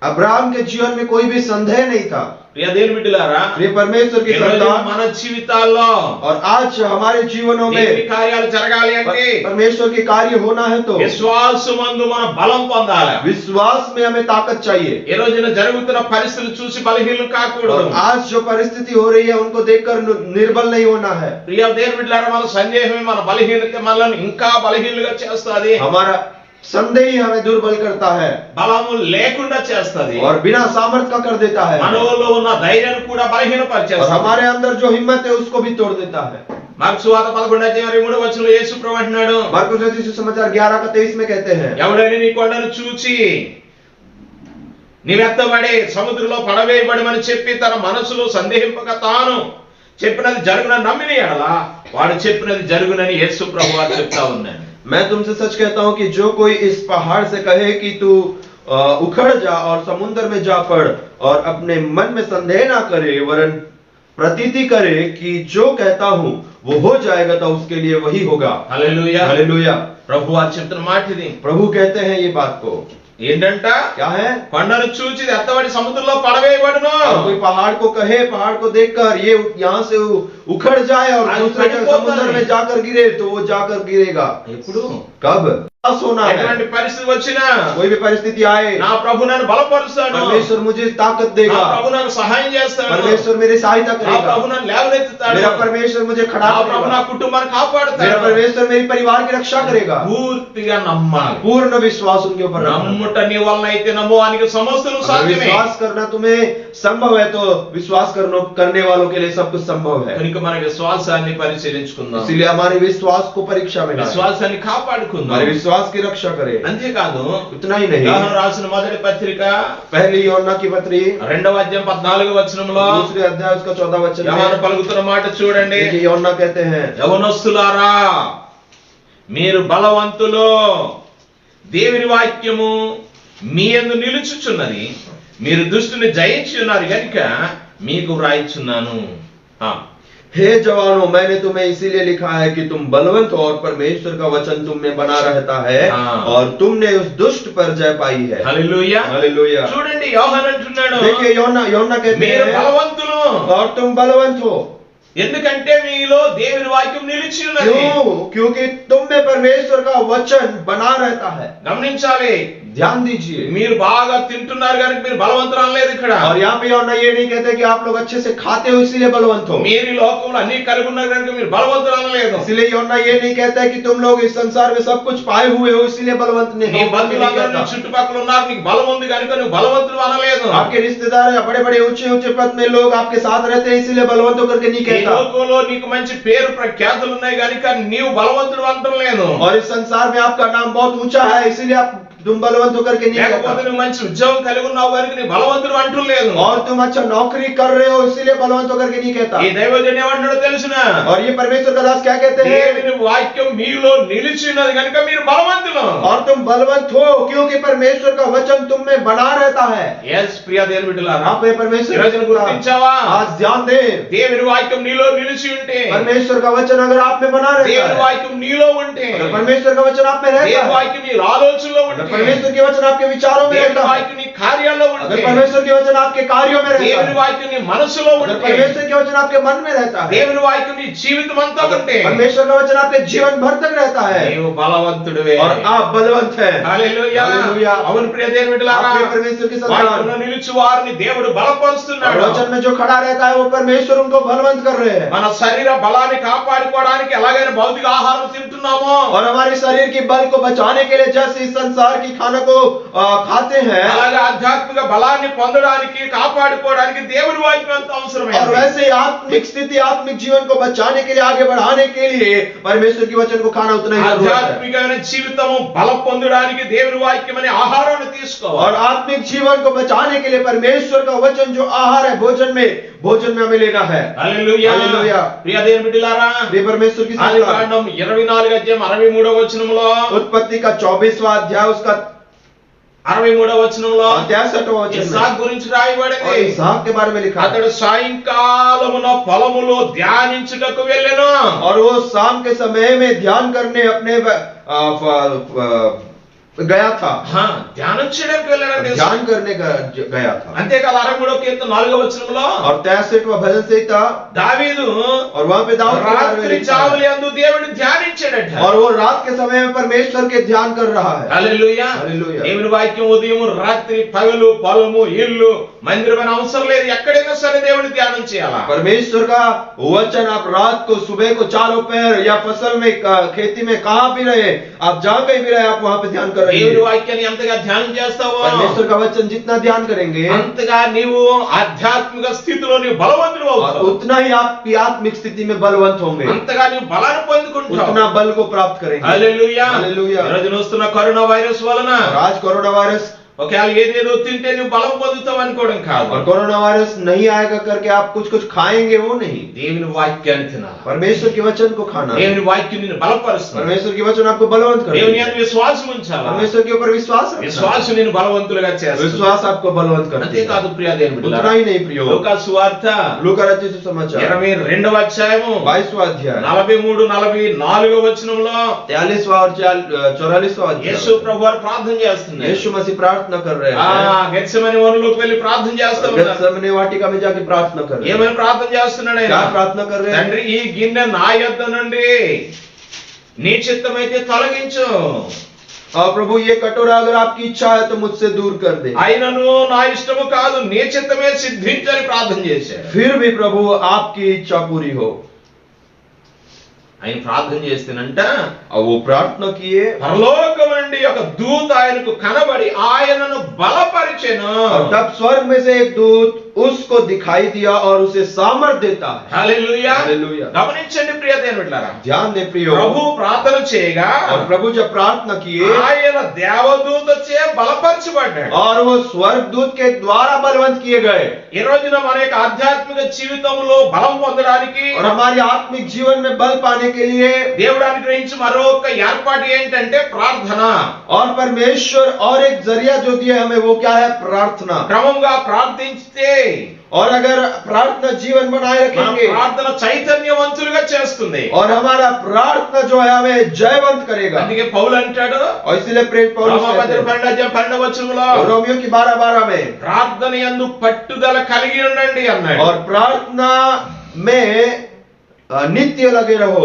अब्राहम के जीवन में कोई भी संदेह नहीं था। ప్రియ దేవుని బిడ్డలారా, प्रिय परमेश्वर की ఈ రోజు संतान, మన జీవితాల్లో और आज हमारे जीवनों దేవుని में కార్యాలు జరగాలి అంటే परमेश्वर के कार्य होना है तो విశ్వాసమందు మనం బలం పొందాలి. विश्वास में हमें ताकत चाहिए। ఈ రోజున జరుగుతున్న పరిస్థితులు చూసి బలహీనం కాకూడదు. और आज जो परिस्थिति हो रही है उनको देखकर निर्बल नहीं होना है। ప్రియ దేవుని బిడ్డలారా, మన సందేహమే మన బలహీనత మనల్ని ఇంకా బలహీనులుగా చేస్తది. हमारा संदेह ही हमें दुर्बल करता है బలము లేకుండా చేస్తది. और बिना सामर्थ का कर देता है, మనలో ఉన్న ధైర్యాన్ని కూడా और బలహీనపరిచేస్తది. हमारे अंदर जो हिम्मत है उसको भी तोड़ देता है। మార్కు సువార్త 11:23 యేసు ప్రభు అంటున్నాడు, मार्कुस रचित सुसमाचार 11:23 में कहते हैं, ఎవడైనా నీ కొండను చూచి నీవెత్తబడి సముద్రంలో పడవేయబడమని చెప్పి తన మనసులో సందేహింపక తాను చెప్పినది జరుగునని నమ్మిన ఎడల వాడు చెప్పినది జరుగునని యేసు ప్రభు వారు చెప్తా ఉన్నాడు. मैं तुमसे सच कहता हूं कि जो कोई इस पहाड़ से कहे कि तू उखड़ जा और समुद्र में जा पड़ और अपने मन में संदेह ना करे वरन प्रतीति करे कि जो कहता हूं वो हो जाएगा तो उसके लिए वही होगा। హల్లెలూయా. हालेलुया। ప్రభు వారు చెప్తున్న మాట ఇది. प्रभु कहते हैं ये बात को, ఏంటంట? क्या है? కొండను చూచి ఎత్తబడి సముద్రంలో పడవేయబడును. और कोई पहाड़ को कहे, पहाड़ को देखकर ये यहाँ से उखड़ जाए और आज दूसरे जगह समुद्र में जाकर गिरे तो वो जाकर गिरेगा। ఎప్పుడు कब? होना है। ఎటువంటి పరిస్థితి వచ్చినా कोई भी परिस्थिति आए, నా ప్రభు నన్ను బలపరుస్తాడు, परमेश्वर मुझे ताकत నా देगा, ప్రభు నాకు సహాయం చేస్తాడు, परमेश्वर मेरी सहायता నా करेगा, ప్రభు నన్ను లేవనెత్తుతాడు, मेरा परमेश्वर मुझे खड़ा నా ప్రభు నా करेगा, కుటుంబాన్ని मेरा కాపాడుతాడు. परमेश्वर मेरी परिवार की रक्षा करेगा। పూర్తిగా నమ్మాలి. पूर्ण विश्वास उनके ऊपर रखना। నమ్ముట నీ వలన అయితే నమ్మువానికి సమస్తము अगर సాధ్యమే. विश्वास करना तुम्हें संभव है तो विश्वास करने वालों के लिए सब कुछ संभव है। కనుక మన విశ్వాసాన్ని పరిశీలించుకుందాం, इसीलिए हमारे विश्वास को परीक्षा में डालें, విశ్వాసాన్ని కాపాడుకుందాం. हमारे विश्वास की रक्षा करें। అంతేకాదు इतना ही नहीं, యోహాను రాసిన మొదటి పత్రిక पहली యోహన్నా की पत्री 2వ అధ్యాయం 14వ వచనంలో दूसरे अध्याय उसका 14 वचन యోహాను में పలుకుతున్న మాట చూడండి. देखिए యోహన్నా कहते हैं, యవనస్తులారా మీరు బలవంతులు, దేవుని వాక్యము మీ యందు నిలుచుచున్నది, మీరు దుష్టుని జయించి ఉన్నారు గనుక మీకు వ్రాయిచున్నాను. हे जवानों, मैंने तुम्हें इसीलिए लिखा है कि तुम बलवंत हो और परमेश्वर का वचन तुम में बना रहता है और तुमने उस दुष्ट पर जय पाई है। హల్లెలూయా. हालेलुया। చూడండి యోహాను అంటున్నాడు, देखिए యోहन्ना कहते మీరు हैं, బలవంతులు, और तुम बलवंत हो। ఎందుకంటే మీలో దేవుని వాక్యం నిలిచి ఉన్నది. क्यों? क्योंकि तुम में परमेश्वर का वचन बना रहता है। గమనించాలి, ध्यान दीजिए। మీరు బాగా తింటున్నారు కనుక మీరు బలవంతులు అనలేదు ఇక్కడ. और यहाँ पे యోहन्ना ये नहीं कहते कि आप लोग अच्छे से खाते हो इसीलिए बलवंत हो। మీరు ఈ లోకంలో అన్ని కలిగి ఉన్నారు కనుక మీరు బలవంతులు అనలేదు. इसलिए యోहन्ना ये नहीं कहता है कि तुम लोग इस संसार में सब कुछ पाए हुए हो इसीलिए बलवंत నీ नहीं బంధువులందరూ నీ कहता। చుట్టుపక్కల ఉన్నారు, నీకు బలం ఉంది కనుక నువ్వు బలవంతులు అనలేదు. आपके रिश्तेदार या बड़े बड़े ऊंचे ऊंचे पद में लोग आपके साथ रहते हैं इसीलिए बलवंत होकर के नहीं ఈ कहता। లోకంలో నీకు మంచి పేరు ప్రఖ్యాతులు ఉన్నాయి కనుక నీవు బలవంతుడు అనటం లేదు. और इस संसार में आपका नाम बहुत ऊंचा है इसीलिए आप तुम बलवंत होकर के नहीं లేకపోతే कहता। నువ్వు మంచి ఉద్యోగం కలిగి ఉన్నావు కనుక నీ బలవంతుడు అంటం లేదు. और तुम अच्छा नौकरी कर रहे हो इसीलिए बलवंत होकर के नहीं कहता। ఈ దైవజనుడు ఏమంటాడో తెలుసునా? और ये परमेश्वर का दास क्या कहते हैं? దేవుని వాక్యం మీలో నిలిచి ఉన్నది కనుక మీరు బలవంతులు. और तुम बलवंत हो क्योंकि परमेश्वर का वचन तुम में बना रहता है। ఎస్ ప్రియ దేవుని బిడ్డలారా, आप ये परमेश्वर ఈ రోజున గుర్తించావా? आज ध्यान दे, దేవుని వాక్యం నీలో నిలిచి ఉంటే, परमेश्वर का वचन अगर आप में बना रहता దేవుని है, వాక్యం నీలో ఉంటే, अगर परमेश्वर का वचन आप में रहता దేవుని है, వాక్యం నీ ఆలోచనలో अगर ఉంటే, परमेश्वर के वचन आपके विचारों में దేవుని रहता है, వాక్యం నీ కార్యాల్లో अगर ఉంటే, परमेश्वर के वचन आपके कार्यों में रहता దేవుని है, వాక్యం నీ మనసులో अगर ఉంటే, परमेश्वर के वचन आपके मन में रहता है, దేవుని వాక్యం నీ జీవితం అంతా ఉంటే, परमेश्वर का वचन आपके जीवन भर तक रहता है నీవు బలవంతుడివే. और आप बलवंत हैं। హల్లెలూయా. హల్లెలూయా. అవును ప్రియ దేవుని బిడ్డలారా, आप परमेश्वर की संतान, వాక్యంలో నిలిచి వారిని దేవుడు और బలపరుస్తున్నాడు. वचन में जो खड़ा रहता है वो परमेश्वर उनको बलवंत कर रहे हैं। మన శరీర బలాన్ని కాపాడుకోవడానికి ఎలాగైనా భౌతిక ఆహారం తింటున్నామో, और हमारे शरीर की बल को बचाने के लिए जैसे इस संसार की खाना को खाते हैं, అలాగే ఆధ్యాత్మిక బలాన్ని పొందడానికి కాపాడుకోవడానికి దేవుని వాక్యం అంత और అవసరమైంది. वैसे ही आत्मिक स्थिति आत्मिक जीवन को बचाने के लिए आगे बढ़ाने के लिए परमेश्वर की वचन को खाना उतना ही जरूरत है। ఆధ్యాత్మికమైన జీవితము బలం పొందడానికి దేవుని వాక్యం అనే ఆహారాన్ని తీసుకోవాలి. और आत्मिक जीवन को बचाने के लिए परमेश्वर का वचन जो आहार है भोजन में हमें लेना है। హల్లెలూయా. హల్లెలూయా. ప్రియ దేవుని బిడ్డలారా, ये परमेश्वर की ఆది संतान, కాండం 24వ అధ్యాయం 63వ వచనంలో, उत्पत्ति का 24वां अध्याय उसका 63వ వచనంలో 63वां वचन ఇస్సాకు में గురించి और రాయబడింది. इसहाक के बारे में लिखा है। అతడు సాయంకాలమున పొలములో ధ్యానించుటకు వెళ్ళెను. और वो शाम के समय में ध्यान करने अपने गया था, ఆ, ధ్యానం చేయడానికి వెళ్ళాడండి యేసు. ध्यान करने गया था। అంతేకాదు 63వ కీర్తన 4వ వచనంలో और 63वां भजन संहिता, దావీదు और वहां पे दाऊद के बारे में రాత్రి लिखा है, చావులు యందు దేవుని ధ్యానించాడట. और वो रात के समय में परमेश्वर के ध्यान कर रहा है। హల్లెలూయా. హల్లెలూయా. దేవుని వాక్యం ఉదయం రాత్రి పగలు పొలము ఇల్లు మందిరం అని అవసరం లేదు, ఎక్కడైనా సరే దేవుని ధ్యానం చేయాలా. परमेश्वर का वचन आप रात को, सुबह को, चारों पैर या फसल में, खेती में, कहाँ भी रहे, आप जहाँ कहीं भी रहे, आप वहाँ पे ध्यान कर रहे దేవుని हैं। వాక్యాన్ని ఎంతగా ధ్యానం చేస్తావో परमेश्वर का वचन जितना ध्यान करेंगे, అంతగా నీవు ఆధ్యాత్మిక స్థితిలో నీవు బలవంతుడు और అవుతావు. उतना ही आपकी आत्मिक स्थिति में बलवंत होंगे, అంతగా నీవు బలాన్ని పొందుకుంటావు. उतना बल को प्राप्त करेंगे। హల్లెలూయా. హల్లెలూయా. ఈ రోజున వస్తున్న కరోనా వైరస్ వలన और आज कोरोना वायरस, ఒకవేళ ఏదేదో తింటే నువ్వు బలం పొందుతావు అనుకోవడం కాదు. और कोरोना वायरस नहीं आएगा करके आप कुछ कुछ खाएंगे, वो नहीं। దేవుని వాక్యాన్ని తినాలి. परमेश्वर के वचन को खाना, దేవుని వాక్యం నిన్ను బలపరుస్తుంది. परमेश्वर के वचन आपको बलवंत దేవుని करेंगे, యందు విశ్వాసం ఉంచాలి. परमेश्वर के ऊपर विश्वास रखना। విశ్వాసం నిన్ను బలవంతులుగా చేస్తుంది. विश्वास आपको बलवंत करती है। అంతేకాదు ప్రియ దేవుని उतना బిడ్డలారా, ही नहीं प्रियो, లూకా సువార్త लूका रचित सुसमाचार 22వ అధ్యాయము 22वां अध्याय 43 44వ వచనంలో 43वां और 44वां యేసు अध्याय ప్రభువారు ప్రార్థన చేస్తున్నారు. यीशु मसीह प्रार्थना कर रहे ఆ हैं, గెత్సేమని వనంలోకి వెళ్ళి ప్రార్థన చేస్తా ఉన్నారు. गethसेमने वाटिका में जाके प्रार्थना कर रहे हैं। ఏమని ప్రార్థన చేస్తున్నాడు ఆయన? क्या प्रार्थना कर रहे हैं? తండ్రి ఈ గిన్నె నా యొద్ద నుండి నీ చిత్తమైతే తొలగించు, और प्रभु ये कटोरा अगर आपकी इच्छा है तो मुझसे दूर कर दे। అయినను నా ఇష్టము కాదు నీ చిత్తమే సిద్ధించని ప్రార్థన చేశాడు. फिर भी प्रभु आपकी इच्छा पूरी हो। ఆయన ప్రార్థన చేస్తేనంట और वो प्रार्थना किए, పరలోకం నుండి ఒక దూత ఆయనకు కనబడి ఆయనను బలపరిచెను. और तब स्वर्ग में से एक दूत उसको दिखाई दिया और उसे सामर्थ देता है। హల్లెలూయా. హల్లెలూయా. గమనించండి ప్రియ దేవుని బిడ్డలారా, ध्यान दे प्रियो, ప్రభు ప్రార్థన చేయగా और प्रभु जब प्रार्थना किए ఆయన దేవదూతచే బలపరచబడ్డాడు. और वो स्वर्ग दूत के द्वारा बलवंत किए गए। ఈ రోజున మన యొక్క ఆధ్యాత్మిక జీవితంలో బలం పొందడానికి और हमारे आत्मिक जीवन में बल पाने के लिए దేవుడు అనుగ్రహించి మరొక ఏర్పాటు ఏంటంటే ప్రార్థన. और परमेश्वर और एक जरिया जो दिया हमें, वो क्या है? प्रार्थना। క్రమంగా ప్రార్థించితే और अगर प्रार्थना जीवन बनाए మన रखेंगे, ప్రార్థన చైతన్యవంతులుగా చేస్తుంది. और हमारा प्रार्थना जो है हमें जयवंत करेगा। అందుకే పౌలు అంటాడు और इसलिए प्रेरित पौलुस कहते हैं, 12:12 और रोमियो की 12:12 में, ప్రార్థన యందు పట్టుదల కలిగి ఉండండి అన్నాడు. और प्रार्थना में नित्य लगे रहो,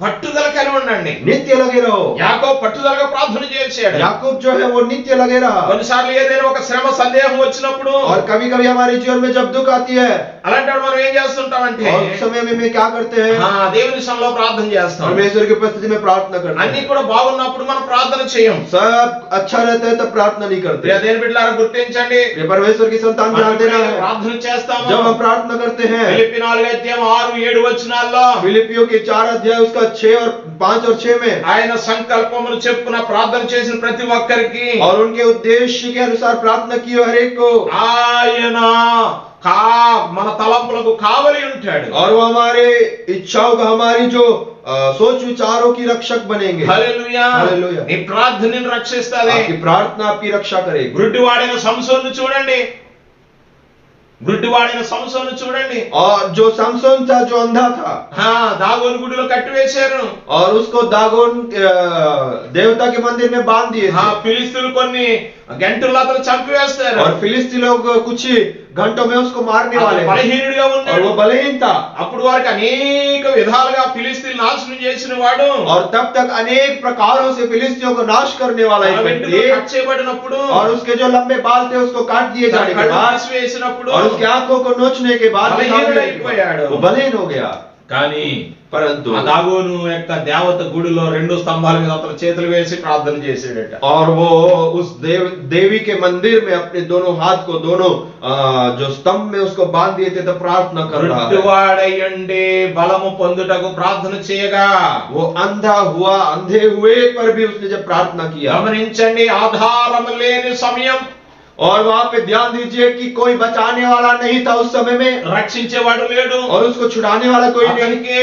పట్టుదల కలిగి ఉండండి. नित्य लगे रहो। యాకోబు పట్టుదలగా ప్రార్థన చేశాడు. याकूब जो है वो नित्य लगे रहा। కొన్నిసార్లు ఏదైనా ఒక శ్రమ సందేహం వచ్చినప్పుడు और कभी कभी हमारे जीवन में जब दुख आती है, అలాంటి మనం ఏం చేస్తుంటామంటే और उस समय में क्या करते हैं? దేవుని సన్నిధిలో ప్రార్థన చేస్తాం. परमेश्वर की उपस्थिति में प्रार्थना करते అన్ని हैं। కూడా బాగున్నప్పుడు మనం ప్రార్థన చేయం. सब अच्छा रहता है तब प्रार्थना नहीं करते। దేని బిడ్డలారా గుర్తించండి, ये परमेश्वर की संतान మనం ध्यान देना है। ప్రార్థన చేస్తాము. जब हम प्रार्थना करते हैं, ఫిలిప్పీ 4:6-7 వచనాల్లో फिलिपियों के 4 अध्याय उसका 6 और 5 और 6 में, ఆయన సంకల్పమును చెప్పుకున్న ప్రార్థన చేసిన ప్రతి ఒక్కరికి और उनके उद्देश्य के अनुसार प्रार्थना की हर एक को, ఆయన మన తలంపులకు కావలి ఉంటాడు. और वो हमारे इच्छाओं का, हमारी जो सोच विचारों की रक्षक बनेंगे। హల్లెలూయా. హల్లెలూయా. నీ ప్రార్థన నిన్ను రక్షిస్తాది. आपकी प्रार्थना आपकी रक्षा करेगी। గుడ్డివాడైన సంసోను చూడండి, గుడ్డివాడైన సంసోను చూడండి. और जो समसोन था, जो अंधा था, దాగోను గుడిలో కట్టివేశారు. और उसको दागोन देवता के मंदिर में बांध दिए थे। ఫిలిస్తీయులు కొన్ని గంటల్లో అతను చంపివేస్తారు. और फिलिस्ती लोग कुछ घंटों में उसको मारने वाले थे, బలహీనుడిగా और ఉన్నాడు. वो बलहीन था। అప్పుడు వారికి అనేక విధాలుగా ఫిలిస్తీయులు నాశనం చేసిన వాడు और तब तक अनेक प्रकारों से फिलिस्तियों को नाश करने वाला एक व्यक्ति, కట్ చేయబడినప్పుడు और उसके जो लंबे बाल थे उसको काट दिए जाने के बाद, వేసినప్పుడు और उसकी आंखों को नोचने के बाद బలహీనుడైపోయాడు. वो बलहीन हो गया। కానీ परंतु ఆ దాగోను యొక్క దేవత గుడిలో 2 స్తంభాల మీద అతను చేతులు వేసి ప్రార్థన చేసాడట. और वो उस देवी के मंदिर में अपने दोनों हाथ को, दोनों जो स्तंभ में उसको बांध दिए थे, तो प्रार्थना कर रहा है। గుడ్డివాడయ్యుండి బలము పొందుటకు ప్రార్థన చేయగా, वो अंधा हुआ, अंधे हुए पर भी उसने जब प्रार्थना किया, గమనించండి, ఆధారం లేని సమయం और वहां पे ध्यान दीजिए कि कोई बचाने वाला नहीं था उस समय में, రక్షించేవాడు లేడు, और उसको छुड़ाने वाला कोई नहीं, అతనికే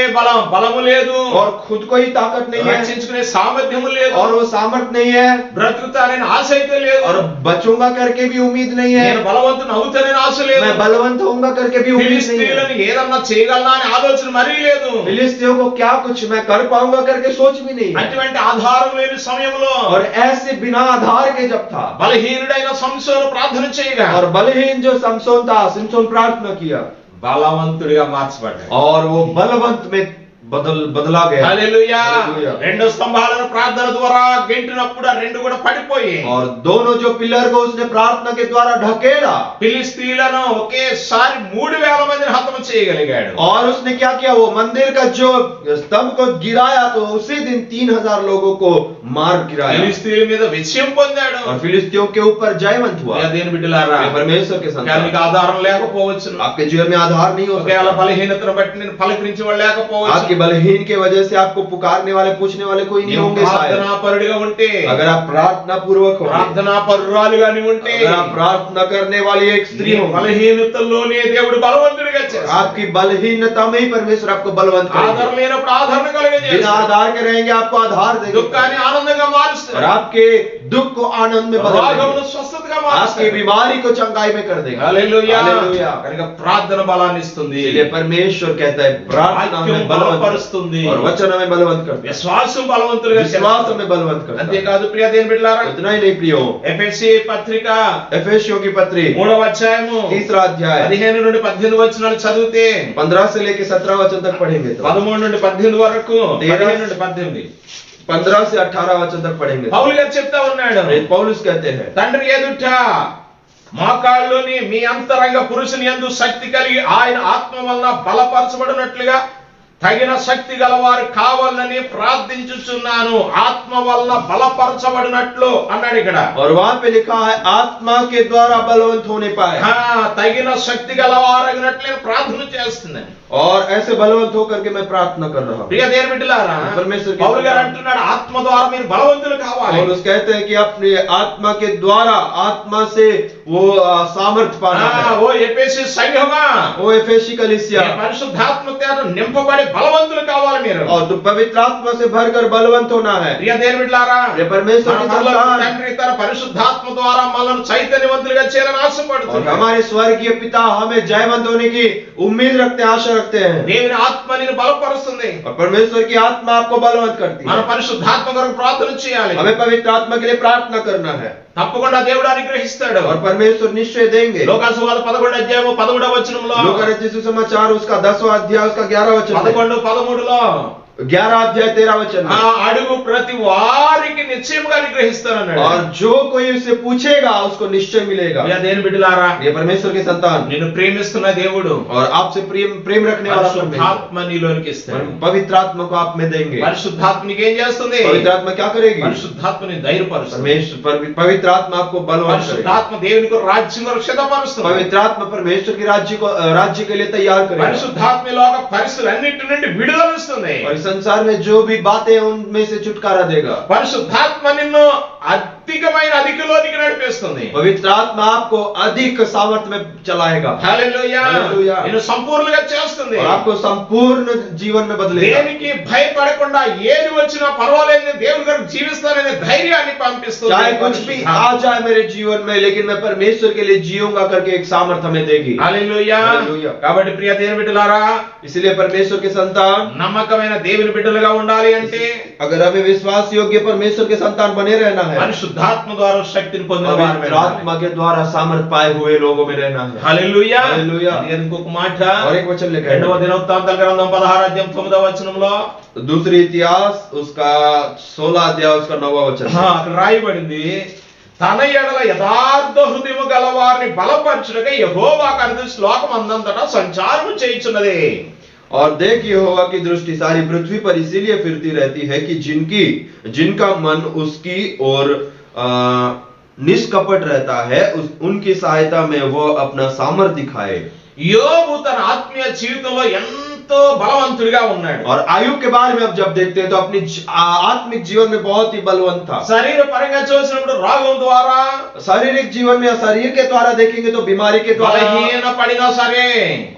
బలము లేదు, और खुद को ही ताकत नहीं है, రక్షించుకునే సామర్థ్యము లేదు, और वो सामर्थ नहीं है, బ్రతుకుతానని ఆశ అయితే లేదు, और बचूंगा करके भी उम्मीद नहीं నేను है, బలవంతుని అవుతానని ఆశ లేదు, मैं बलवंत होऊंगा करके भी उम्मीद नहीं है, ఫిలిష్తీయులను ఏదన్నా చేయగలనా అని ఆలోచన మరీ లేదు, फिलिस्तियों को क्या कुछ मैं कर पाऊंगा करके सोच भी नहीं है। అటువంటి ఆధారం లేని సమయంలో और ऐसे बिना आधार के जब था, బలహీనుడైన సంసోను ప్రార్థన చేయగా और बलहीन जो समसोन था, सिमसोन प्रार्थना किया బలవంతుడిగా మార్చబడ్డాడు. और वो बलवंत में बदला गया। హల్లెలూయా. హల్లెలూయా. రెండు స్తంభాలను ప్రార్థన ద్వారా గెంటినప్పుడు ఆ రెండు కూడా పడిపోయి और दोनों जो पिलर को उसने प्रार्थना के द्वारा ढकेला, ఫిలిష్తీయులను ఒకేసారి 3000 మందిని హతము చేయగలిగాడు. और उसने क्या किया, वो मंदिर का जो स्तंभ को गिराया तो उसी दिन 3000 लोगों को मार गिराया, ఫిలిష్తీయుల మీద విజయం పొందాడు. और फिलिस्तियों के ऊपर जयवंत हुआ। ప్రియ దేవుని బిడ్డలారా, ये परमेश्वर के संतान, నీకు ఆధారం లేకపోవచ్చును, आपके जीवन में आधार नहीं हो ఒకవేళ सकता, బలహీనతను బట్టి నేను పలకరించే వాళ్ళు లేకపోవచ్చు, आपकी बलहीन के वजह से आपको पुकारने वाले पूछने वाले कोई नहीं నీవు होंगे शायद। ప్రార్థనాపరుడిగా ఉంటే, अगर आप प्रार्थना पूर्वक हो, ప్రార్థనాపరురాలుగా నీవు ఉంటే, अगर आप प्रार्थना करने वाली एक स्त्री నీ हो, బలహీనతల్లోనే దేవుడు బలవంతుడిగా చేస్తాడు. आपकी बलहीनता में ही परमेश्वर आपको बलवंत ఆధారం करेगा। లేనప్పుడు ఆధారణ बिना కలుగజేస్తాడు. आधार के रहेंगे आपको आधार देगा, దుఃఖాన్ని ఆనందంగా और మారుస్తాడు, आपके दुख को आनंद में बदल రోగమును देगा, స్వస్థతగా आपकी మారుస్తాడు. बीमारी को चंगाई में कर देगा। హల్లెలూయా. हालेलुया। కనుక ప్రార్థన బలాన్ని ఇస్తుంది, इसलिए परमेश्वर कहता है प्रार्थना వాక్యం में बलवंत బలపరుస్తుంది, और वचन में बलवंत करता है, విశ్వాసం బలవంతులుగా विश्वास చేస్తుంది. में बलवंत करता है। అంతేకాదు ప్రియ దేవుని బిడ్డలారా, इतना ही नहीं प्रियो, ఎఫెసీ పత్రిక एफेसियों की पत्री 3వ అధ్యాయము 3रा अध्याय 15 నుండి 18 వచనాలు చదివితే 15 से लेके 17 वचन तक पढ़ेंगे तो 13 నుండి 18 వరకు, 13 15 నుండి 18 15 से 18 वचन तक पढ़ेंगे। పౌలు గారు చెప్తా ఉన్నాడు, पौलुस कहते हैं, తండ్రి ఎదుట మోకాళ్ళలోని మీ అంతరంగ పురుషుని యందు శక్తి కలిగి ఆయన ఆత్మ వలన బలపరచబడినట్లుగా తగిన శక్తి గలవారు కావాలని ప్రార్థించుచున్నాను. ఆత్మ వలన బలపరచబడినట్లు అన్నాడు ఇక్కడ. और वहां पे लिखा है आत्मा के द्वारा बलवंत होने पाए, తగిన శక్తి గలవారగినట్లు నేను ప్రార్థన చేస్తున్నాను. और ऐसे बलवंत होकर के मैं प्रार्थना कर रहा हूँ। ప్రియ దేవుని బిడ్డలారా, परमेश्वर की పౌలు గారు అంటున్నాడు ఆత్మ ద్వారా మీరు బలవంతులు కావాలి. पौलुस कहते हैं कि अपने आत्मा के द्वारा, आत्मा से वो सामर्थ्य पाना है। ఓ ఎఫెసీ సంఘమా, वो एफेसी कलीसिया, ఈ పరిశుద్ధాత్మతో నింపబడి బలవంతులు కావాలి మీరు. और तो पवित्र आत्मा से भरकर बलवंत होना है। ప్రియ దేవుని బిడ్డలారా, ये परमेश्वर మన की పరలోక संतान, తండ్రి తన పరిశుద్ధాత్మ ద్వారా మనల్ని చైతన్యవంతులుగా చేయాలని और ఆశపడుతున్నాడు. हमारे स्वर्गीय पिता हमें जयवंत होने की उम्मीद रखते हैं, आशा रखते हैं, దేవుని ఆత్మ నిన్ను బలపరుస్తుంది. और परमेश्वर की आत्मा आपको बलवंत करती మన है। పరిశుద్ధాత్మ కొరకు ప్రార్థన చేయాలి. हमें पवित्र आत्मा के लिए प्रार्थना करना है, తప్పకుండా దేవుడు అనుగ్రహిస్తాడు. और परमेश्वर निश्चय देंगे। లోకాసు వార్త 11వ అధ్యాయము 11వ వచనంలో, लूका रचित सुसमाचार उसका 10वां अध्याय उसका 11 वचन, 11, 13లో 11 अध्याय 13 वचन ఆ में, అడుగు ప్రతి వారికి నిశ్చయముగా అనుగ్రహిస్తానన్నాడు. और जो कोई उसे पूछेगा उसको निश्चय मिलेगा। ప్రియ దేవుని బిడ్డలారా, ये परमेश्वर के संतान, నిన్ను ప్రేమిస్తున్న దేవుడు और आपसे प्रेम रखने वाला परमेश्वर, పరిశుద్ధాత్మ నీలోనికి ఇస్తాడు. पवित्र आत्मा को आप में देंगे। పరిశుద్ధాత్మ నీకు ఏం చేస్తుంది? पवित्र आत्मा क्या करेगी? పరిశుద్ధాత్మని ధైర్యపరుస్తుంది. परमेश्वर पवित्र आत्मा आपको बलवान करेगा। పరిశుద్ధాత్మ దేవుని కొరకు రాజ్యం కొరకు సిద్ధపరుస్తుంది. पवित्र आत्मा परमेश्वर के राज्य के लिए तैयार करेगा, పరిశుద్ధాత్మ లోక పరిస్థితులన్నిటి నుండి విడుదల ఇస్తుంది. और इस संसार में जो भी बातें हैं उनमें से छुटकारा देगा। పరిశుద్ధాత్మ నిన్ను అధికమైన అధికలోనికి నడిపిస్తుంది. पवित्र आत्मा आपको अधिक सामर्थ्य में चलाएगा, హల్లెలూయా. హల్లెలూయా. నిన్ను సంపూర్ణంగా చేస్తుంది. और आपको संपूर्ण जीवन में बदलेगा। దేనికి భయపడకుండా ఏది వచ్చినా పర్వాలేదు, నేను దేవుని కొరకు జీవిస్తాననే ధైర్యాన్ని పంపిస్తుంది. चाहे कुछ भी आ जाए मेरे जीवन में, लेकिन मैं परमेश्वर के लिए जीऊंगा करके एक सामर्थ्य हमें देगी। హల్లెలూయా. హల్లెలూయా. కాబట్టి ప్రియ దేవుని బిడ్డలారా, इसलिए परमेश्वर के संतान, నమ్మకమైన దేవుని బిడ్డలుగా ఉండాలి అంటే अगर हमें विश्वास योग्य परमेश्वर के संतान बने रहना है, పరిశుద్ధాత్మ ద్వారా శక్తిని పొందిన వారమే पवित्र आत्मा के द्वारा सामर्थ्य पाए हुए लोगों में रहना है। హల్లెలూయా. హల్లెలూయా. ఇది ఇంకొక మాట, और एक वचन लिखा రెండవ है, దినవృత్తాంతాల గ్రంథం 16వ అధ్యాయం 9వ వచనంలో दूसरी इतिहास उसका 16 अध्याय उसका 9वां वचन है। అక్కడ రాయబడింది, తన ఎడల యథార్థ హృదయము గలవారిని బలపరచుటకై యెహోవా కనుదృష్టి లోకమందంతటా సంచారము చేయుచున్నది. और देख यहोवा की दृष्टि सारी पृथ्वी पर इसीलिए फिरती रहती है कि जिनका मन उसकी और निष्कपट रहता है, उनकी सहायता में वो अपना सामर्थ्य दिखाए। యోబు తన ఆత్మీయ జీవితంలో ఎంత ఎంతో బలవంతుడిగా ఉన్నాడు. और आयुब के बारे में अब जब देखते हैं तो अपनी आत्मिक जीवन में बहुत ही बलवंत था. శరీర పరంగా చూసినప్పుడు రోగం ద్వారా, शारीरिक जीवन में या शरीर के द्वारा देखेंगे तो बीमारी के द्वारा, బలహీన పడినా సరే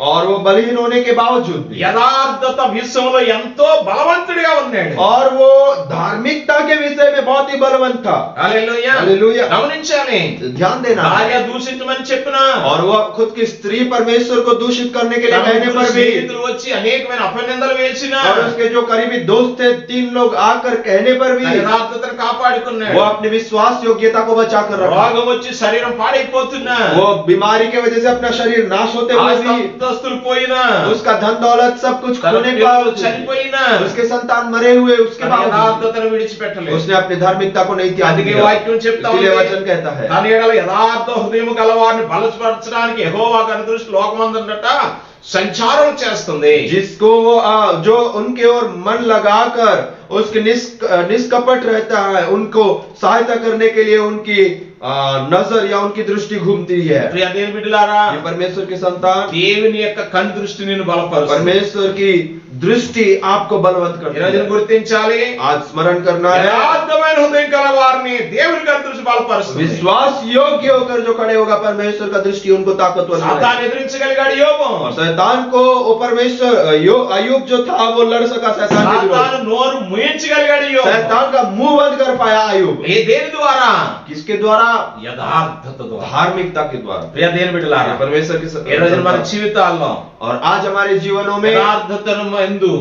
और वो बलहीन होने के बावजूद भी, యథార్థత విషయంలో ఎంతో బలవంతుడిగా ఉన్నాడు. और वो धार्मिकता के विषय में बहुत ही बलवंत था. హల్లెలూయా. हालेलुया. గమనించాలి. ध्यान देना. భార్య దూషించమని చెప్పినా, और वो खुद की स्त्री परमेश्वर को दूषित करने के लिए कहने पर भी, స్నేహితులు వచ్చి అనేకమైన అపనిందలు వేసినా, और उसके जो करीबी दोस्त थे 3 लोग आकर कहने पर भी, యథార్థతను కాపాడుకున్నాడు. वो अपनी विश्वास योग्यता को बचा कर रखा. రోగం వచ్చి శరీరం పాడైపోతున్నా, वो बीमारी के वजह से अपना शरीर नाश होते हुए भी, అంతస్తులు పోయినా, उसका धन दौलत सब कुछ खोने के పిల్లలు बावजूद, చనిపోయినా, उसके संतान मरे हुए उसके తన बावजूद యథార్థతను విడిచిపెట్టలేదు. उसने अपनी धार्मिकता को नहीं त्याग అందుకే दिया. వాక్యం చెప్తా इसलिए ఉంది, वचन कहता है, తన ఎడల యథార్థ హృదయం గలవారిని బలపరచడానికి యెహోవా కనుదృష్టి లోకమందుండట సంచారం చేస్తుంది. जिसको जो उनके ओर मन लगाकर उसके निष्कपट रहता है, उनको सहायता करने के लिए उनकी नजर या उनकी दृष्टि घूमती है. ప్రియ దేవుని బిడ్డలారా, ये परमेश्वर के संतान, దేవుని యొక్క కన్ను దృష్టి నిన్ను బలపరుస్తుంది. परमेश्वर की दृष्टि आपको बलवंत ఈ करती రోజున है. గుర్తించాలి, आज स्मरण करना है, యథార్థమైన హృదయం గల వారిని దేవుని కన్ను దృష్టి బలపరుస్తుంది. विश्वास योग्य होकर जो खड़े होगा परमेश्वर का दृष्टि उनको ताकतवर बनाएगा. సాతాను ఎదిరించగలిగాడు యోబు. और शैतान को वो परमेश्वर अय्यूब जो था वो लड़ सका शैतान के विरुद्ध. సాతాను నోరు ముయించగలిగాడు యోబు. शैतान का मुंह बंद कर पाया अय्यूब. ఏ దేని ద్వారా? किसके द्वारा? యథార్థత ద్వారా. धार्मिकता के द्वारा. ప్రియ దేవుని బిడ్డలారా, परमेश्वर के ఈ రోజున మన संतान. జీవితాల్లో और आज हमारे जीवनों में యథార్థతను ఎందు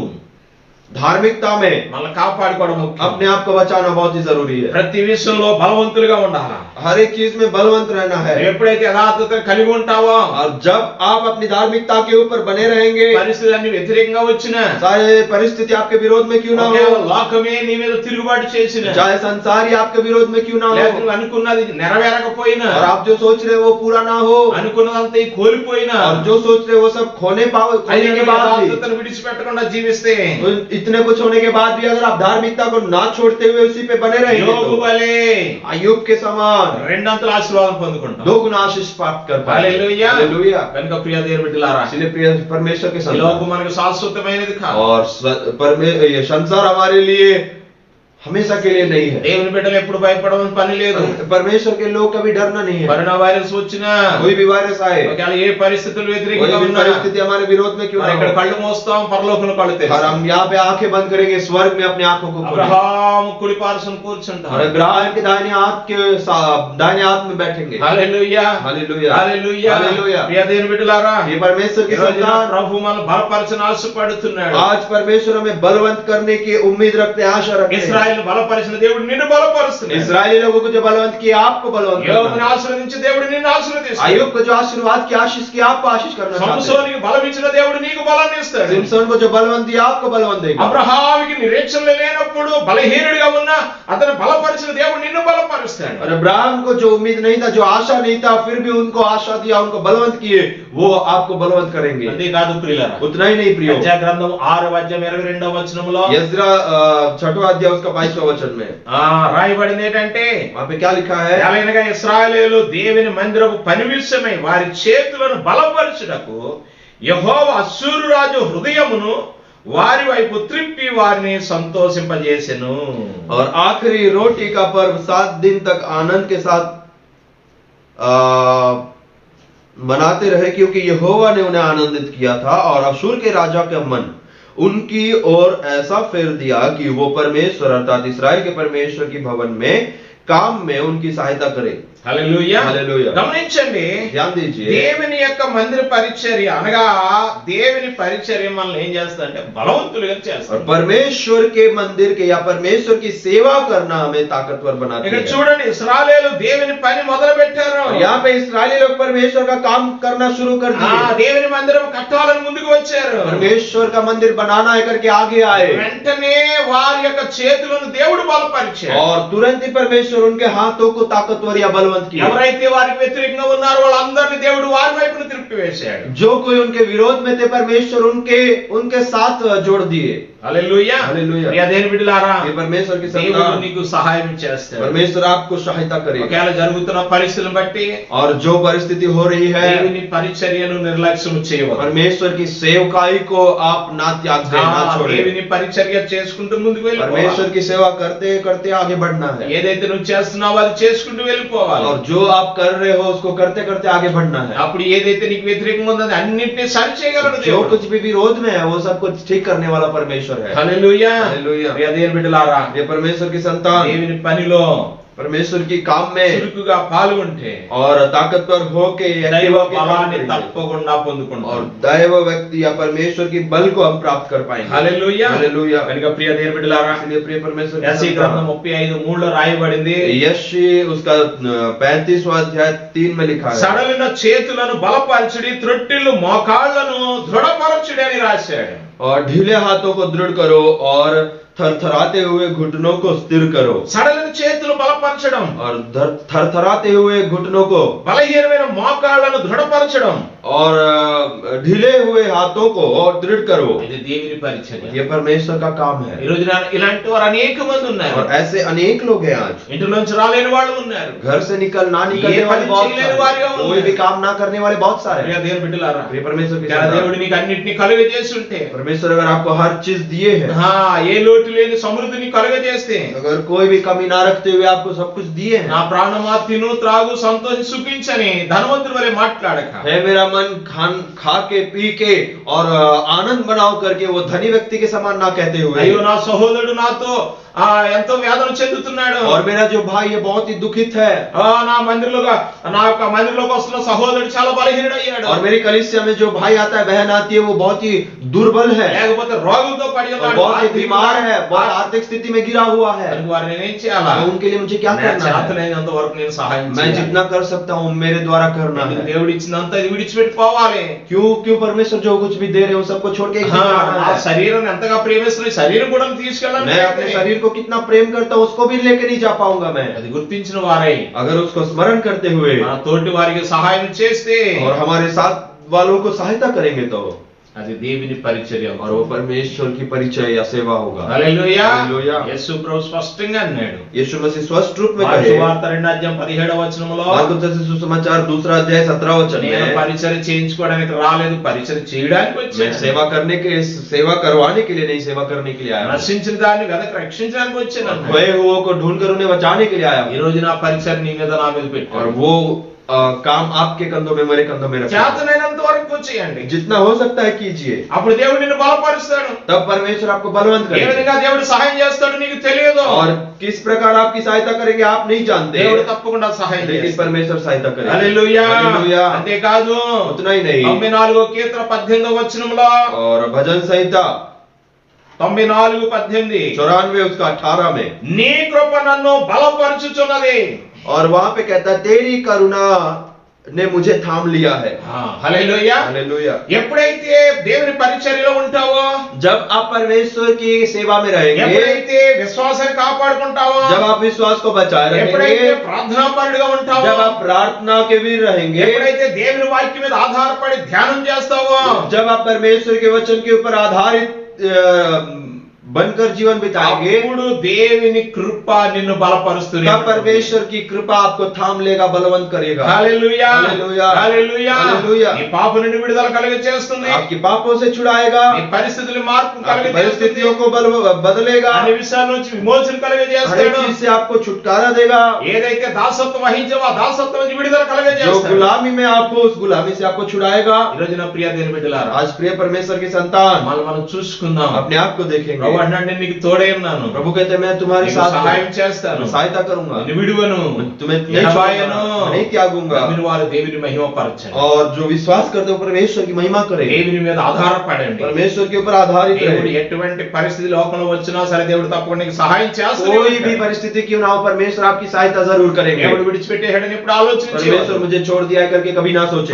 धार्मिकता में మనల్ని కాపాడుకోవడం ముఖ్యం. अपने आप को बचाना बहुत ही जरूरी है. ప్రతి విషయంలో బలవంతులుగా ఉండాలి. हर एक चीज में बलवंत रहना है. ఎప్పుడైతే యథార్థతను కలిగి ఉంటావో, और जब आप अपनी धार्मिकता के ऊपर बने रहेंगे, పరిస్థితులన్నీ వ్యతిరేకంగా వచ్చినా, सारे परिस्थिति आपके विरोध में क्यों ना ఒకేలా हो, లోకమే నీ మీద తిరుగుబాటు చేసిన, चाहे संसार ही आपके विरोध में क्यों ना లేదా हो, నువ్వు అనుకున్నది నెరవేరకపోయినా, और आप जो सोच रहे हो वो पूरा ना हो, అనుకున్నదంతా ఈ కోల్పోయినా, और जो सोच रहे हो वो सब खोने के बाद भी, యథార్థతను విడిచిపెట్టకుండా జీవిస్తే इतने कुछ होने के बाद भी अगर आप धार्मिकता को ना छोड़ते हुए उसी पे बने रहेंगे యోబు तो వలె अय्यूब के समान రెండంతల ఆశీర్వాదం పొందుకుంటాం. 2 गुना आशीष प्राप्त कर पाएंगे. హల్లెలూయా. हालेलुया. కనుక ప్రియ దేవుని బిడ్డలారా, इसलिए प्रिय परमेश्वर के ఈ లోకం संतान, మనకు శాశ్వతమైనది కాదు. और ये संसार हमारे लिए हमेशा के लिए नहीं है. దేవుని బిడ్డలు ఎప్పుడు భయపడవలసిన పని లేదు. परमेश्वर के लोग कभी डरना नहीं है. కరోనా వైరస్ వచ్చినా, कोई भी वायरस आए, ఒకవేళ ఏ పరిస్థితులు कोई వ్యతిరేకంగా भी ఉన్నా, परिस्थिति हमारे विरोध में क्यों మనం ना ఇక్కడ हो, కళ్ళు మోస్తాం, పరలోకంలో కళ్ళు और తెరుస్తాం. हम यहाँ पे आंखें बंद करेंगे, स्वर्ग में अपनी आंखों को खोलेंगे, అబ్రహాము కుడి పార్శ్వన కూర్చుంటాం. और अब्राहम के दाहिने हाथ में बैठेंगे. హల్లెలూయా. हालेलुया. హల్లెలూయా. हालेलुया. ప్రియ దేవుని బిడ్డలారా, ये परमेश्वर ఈ के రోజున संतान, ప్రభు మనల్ని బలపరచని ఆశపడుతున్నాడు. आज परमेश्वर हमें बलवंत करने की उम्मीद रखते हैं, आशा रखते हैं. ఇశ్రాయేలు బలపరిచిన దేవుడు నిన్ను బలపరుస్తున్నాడు. इस्राएली लोगों को जो बलवंत किया आपको बलवंत యోబుని करना है. ఆశీర్వదించి దేవుడు నిన్ను ఆశీర్వదిస్తాడు. अय्यूब को जो आशीर्वाद की आशीष की आपको आशीष करना चाहते हैं. సంసోనికి బలం ఇచ్చిన దేవుడు నీకు బలాన్ని ఇస్తాడు. सिमसन को जो बलवंत दिया आपको बलवंत देगा. అబ్రహాముకి నిరీక్షణ లేనప్పుడు బలహీనుడిగా ఉన్నా అతను బలపరిచిన దేవుడు నిన్ను బలపరుస్తాడు. और अब्राहम को जो उम्मीद नहीं था, जो आशा नहीं था, फिर भी उनको आशा दिया, उनको बलवंत किए, वो आपको बलवंत करेंगे. అంతే కాదు ప్రియులారా, उतना ही नहीं प्रियो, యెషయా గ్రంథం 6:22 यज्रा 6वां अध्याय उसका 22वां वचन में రాయబడింది ఏంటంటే, वहां पे क्या लिखा है? ఎలాగనగా ఇశ్రాయేలీయులు దేవుని మందిరపు పని విషయమై వారి చేతులను బలపరచుటకు యెహోవా అశ్షూరు రాజు హృదయమును వారి వైపు త్రిప్పి వారిని సంతోషింపజేసెను. और आखिरी रोटी का पर्व 7 दिन तक आनंद के साथ मनाते रहे, क्योंकि यहोवा ने उन्हें आनंदित किया था, और अशूर के राजा का मन उनकी ओर ऐसा फेर दिया कि वो परमेश्वर अर्थात इस्राएल के परमेश्वर की भवन में काम में उनकी सहायता करे. హల్లెలూయా. హల్లెలూయా. గమనించండి, ध्यान दीजिए, దేవుని యొక్క మందిర పరిచర్య అనగా దేవుని పరిచర్య మనల్ని ఏం చేస్తుందంటే బలవంతులుగా और చేస్తుంది. परमेश्वर के मंदिर के या परमेश्वर की सेवा करना हमें ताकतवर बनाती ఇక్కడ है. చూడండి, ఇశ్రాయేలీయులు దేవుని పని మొదలు పెట్టారు. और यहाँ पे इस्राएली लोग परमेश्वर का काम करना शुरू कर दिए. దేవుని మందిరం కట్టాలని ముందుకు వచ్చారు. परमेश्वर का मंदिर बनाना है करके आगे आए, వెంటనే వారి యొక్క చేతులను దేవుడు బలపరిచాడు. और तुरंत ही परमेश्वर उनके हाथों को ताकतवर या बलवंत किया. ఎవరైతే వారికి వ్యతిరేకంగా ఉన్నారో వాళ్ళందరినీ దేవుడు వారి వైపున తిప్పివేశాడు. जो कोई उनके विरोध में थे, परमेश्वर उनके साथ जोड़ दिए. హల్లెలూయా హల్లెలూయా. ప్రియ దేవుని బిడ్డలారా ये परमेश्वर की దేవుడు संतान, నీకు సహాయం చేస్తాడు. परमेश्वर आपको सहायता करेगा। ఒకవేళ జరుగుతున్న పరిస్థితులను బట్టి और जो परिस्थिति हो रही है, దేవుని పరిచర్యను నిర్లక్ష్యం చేయవద్దు. परमेश्वर की सेवकाई को आप ना त्याग दें, ना छोड़ें। దేవుని పరిచర్య చేసుకుంటూ ముందుకు వెళ్ళిపోవాలి. परमेश्वर की सेवा करते करते आगे बढ़ना है। ఏదైతే నువ్వు చేస్తున్నావో అది చేసుకుంటూ వెళ్ళిపోవాలి. और जो आप कर रहे हो उसको करते करते आगे बढ़ना है। అప్పుడు ఏదైతే నీకు వ్యతిరేకంగా ఉందో అది అన్నిటినీ సరి చేయగలడు जो దేవుడు. कुछ भी विरोध में है वो सब कुछ ठीक करने वाला परमेश्वर है। హల్లెలూయా హల్లెలూయా. ప్రియ దేవుని బిడ్డలారా ये परमेश्वर की संतान దేవుని పనిలో परमेश्वर की काम में చురుకుగా పాల్గొంటే और ताकतवर होके దైవ active होके काम బలాన్ని करेंगे। తప్పకుండా और పొందుకుంటాం. दैव व्यक्ति या परमेश्वर की बल को हम प्राप्त कर पाएंगे। Hallelujah hallelujah. కనుక ప్రియ దేవుని బిడ్డలారా इसलिए प्रिय परमेश्वर की యెషయా గ్రంథం संतान, 35:3 రాయబడింది, यशी उसका 35वां अध्याय 3 में लिखा है, సడలిన చేతులను బలపరచుడి, త్రొట్టిల్లు మోకాళ్లను దృఢపరచుడి అని రాశాడు. और ढीले हाथों को दृढ़ करो और थरथराते हुए घुटनों को स्थिर करो। సడలిన చేతులు బలపరచడం, और थरथराते हुए घुटनों को బలహీనమైన మోకాళ్లను దృఢపరచడం, और ढीले हुए हाथों को और दृढ़ करो। ఇది దేవుని పరిచర్య. ये परमेश्वर का काम है। ఈ రోజున ఇలాంటి వారు అనేక మంది ఉన్నారు. और ऐसे अनेक लोग हैं आज, ఇంటిలోంచి రాలేని వాళ్ళు ఉన్నారు. घर से ना निकलने ये वाले बहुत परीक्षा लेने वाले सारे, होंगे। कोई भी काम ना करने वाले बहुत सारे ప్రియ हैं। దేవుని బిడ్డలారా, ये परमेश्वर की చాలా संतान, దేవుడు నీకు అన్నిటిని కలుగజేసి ఉంటే, परमेश्वर अगर आपको हर चीज दिए है, ఏ లోటు లేని సమృద్ధిని కలుగజేస్తే, अगर कोई भी कमी ना रखते हुए आपको सब कुछ दिए నా हैं, ప్రాణమా తిను త్రాగు సంతోషి సుఖించని ధనవంతుడి వలె మాట్లాడక, है मेरा मन खा के पी के और आनंद बनाओ करके वो धनी व्यक्ति के समान ना कहते हुए, అయ్యో నా సహోదరుడు నాతో ఎంతో వేదన చెందుతున్నాడు, और मेरा जो भाई ये बहुत ही दुखित है, నా యొక్క మందిరంలోకి వస్తున్న సహోదరుడు చాలా బలహీనుడయ్యాడు, और मेरी कलीसिया में जो भाई आता है, बहन आती है, वो बहुत ही दुर्बल है, లేకపోతే రోగంతో పడి और ఉన్నాడు, बहुत ही बीमार है, बहुत आर्थिक स्थिति में गिरा हुआ है। కనుక వారిని నేనేం చేయాలా? तो उनके लिए मुझे क्या నా करना है? చేతనైనంత వరకు నేను సహాయం मैं చేయాలి. जितना कर सकता हूँ मेरे द्वारा करना ఎందుకు है। దేవుడు ఇచ్చినంత ఇది విడిచిపెట్టుకోవాలి. क्यों परमेश्वर जो कुछ भी दे रहे हैं वो सबको छोड़ के एक दिन जाना ఆ है। శరీరం ఎంతగా ప్రేమిస్తున్న శరీరం కూడా తీసుకెళ్ళాలి. मैं अपने शरीर को कितना प्रेम करता हूँ उसको भी लेके नहीं जा पाऊंगा मैं। అది గుర్తించిన వారై अगर उसको स्मरण करते हुए మన తోటి వారికి సహాయం చేస్తే और हमारे साथ वालों को सहायता करेंगे तो, అది దేవుని పరిచర్య. और वो परमेश्वर की परिचय या सेवा होगा। హల్లెలూయా. హల్లెలూయా. యేసు ప్రభు స్పష్టంగా అన్నాడు. यीशु मसीह स्पष्ट रूप में మార్కు कहे, సువార్త 2:17 मार्कुस रचित सुसमाचार 2 अध्याय 17 वचन నేను में, పరిచర్య చేయించుకోవడానికి రాలేదు, పరిచర్య చేయడానికి मैं వచ్చాను. सेवा करवाने के लिए नहीं, सेवा करने के लिए आया हूँ। నశించిన దాన్ని వెదకి రక్షించడానికి వచ్చాను అన్నాడు. खोए हुओं को ढूंढ कर उन्हें बचाने के लिए आया ఈ हूँ। రోజు నా పరిచర్య నీ మీద నా మీద और పెట్టాడు. वो काम आपके कंधों में मेरे कंधों में रखा। చేతనైనంత వరకు చేయండి. जितना हो सकता है कीजिए, అప్పుడు దేవుడు నిన్ను బలపరుస్తాడు. तब परमेश्वर आपको बलवंत ఏ करेगा। విధంగా దేవుడు సహాయం చేస్తాడు నీకు తెలియదు. और किस प्रकार आपकी सहायता करेंगे आप नहीं जानते, దేవుడు తప్పకుండా సహాయం लेकिन చేస్తాడు. परमेश्वर सहायता करेगा। హల్లెలూయా. हालेलुया। అంతేకాదు उतना ही नहीं, 94వ కీర్తన 18వ వచనంలో, और भजन संहिता 94:18 94 उसका 18 में, నీ కృప నన్ను బలపరుచుచున్నది. और वहां पे कहता है तेरी करुणा ने मुझे थाम लिया है। హల్లెలూయా. हालेलुया। ఎప్పుడైతే దేవుని పరిచర్యలో ఉంటావో, जब आप परमेश्वर की सेवा में रहेंगे, ఎప్పుడైతే విశ్వాసాన్ని కాపాడుకుంటావో, जब आप विश्वास को बचाए ఎప్పుడైతే रखेंगे, ప్రార్థనాపరుడుగా ఉంటావో, जब आप प्रार्थना के वीर रहेंगे, ఎప్పుడైతే దేవుని వాక్యం మీద ఆధారపడి ధ్యానం చేస్తావో, जब आप परमेश्वर के वचन के ऊपर आधारित बनकर जीवन बिताएंगे, అప్పుడు దేవుని కృప నిన్ను బలపరుస్తుంది. तब परमेश्वर की कृपा आपको थाम लेगा, बलवंत करेगा। హల్లెలూయా. హల్లెలూయా. హల్లెలూయా. హల్లెలూయా. నీ పాప నుండి విడుదల కలుగజేస్తుంది. आपकी पापों से छुड़ाएगा, నీ పరిస్థితుల మార్పు आपकी కలుగజేస్తుంది. परिस्थितियों को बदलेगा, అన్ని విషయాల నుంచి విమోచన हर కలుగజేస్తాడు. चीज से आपको छुटकारा देगा। ఏదైతే దాసత్వం వహించావో ఆ దాసత్వం నుంచి విడుదల जो కలుగజేస్తాడు. गुलामी में आपको, उस गुलामी से आपको छुड़ाएगा। ఈ రోజు నా ప్రియ దేవుని బిడ్డలారా, आज प्रिय परमेश्वर की संतान, మనం చూసుకుందాం. अपने आप को देखेंगे। ప్రభు అన్నాడు, నేను నీకు తోడై ఉన్నాను, प्रभु कहते हैं मैं तुम्हारे నీకు साथ సహాయం हूं, చేస్తాను, मैं सहायता करूंगा, నిన్ను విడువను, तुम्हें नहीं ఎడబాయను, छोड़ूंगा, नहीं त्यागूंगा। నమ్మిన వారు దేవుని మహిమపరచండి. और जो विश्वास करते हो परमेश्वर की महिमा करेंगे, దేవుని మీద ఆధారపడండి. परमेश्वर के ऊपर आधारित దేవుడు रहे। ఎటువంటి పరిస్థితి లోకంలో వచ్చినా సరే దేవుడు తప్పకుండా నీకు సహాయం చేస్తాడు. कोई भी परिस्थिति क्यों ना हो, परमेश्वर आपकी सहायता जरूर करेंगे। దేవుడు విడిచిపెట్టేయడని ఎప్పుడు ఆలోచించి परमेश्वर मुझे छोड़ दिया है करके कभी ना सोचे,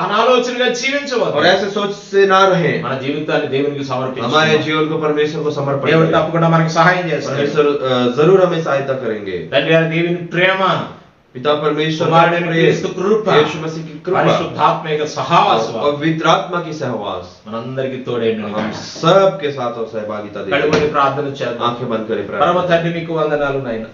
అనాలోచనగా జీవించవద్దు. और ऐसे सोच से ना रहे। మన జీవితాన్ని దేవునికి हमारे సమర్పించాలి. जीवन को परमेश्वर को समर्पण దేవుడు करें। తప్పకుండా మనకి సహాయం చేస్తాడు. परमेश्वर जरूर हमें सहायता करेंगे। తండ్రి గారి దేవుని ప్రేమ, पिता परमेश्वर का కుమారుడైన प्रेम, క్రీస్తు కృప, यीशु मसीह की कृपा పరిశుద్ధాత్మ యొక్క సహవాసం और पवित्र आत्मा की सहवास మనందరికీ తోడైండు हम सब के साथ और सहभागिता दे। కడుగుని ప్రార్థన చేద్దాం. आंखें बंद करें, పరమ प्रार्थना। తండ్రి మీకు వందనాలు నాయన.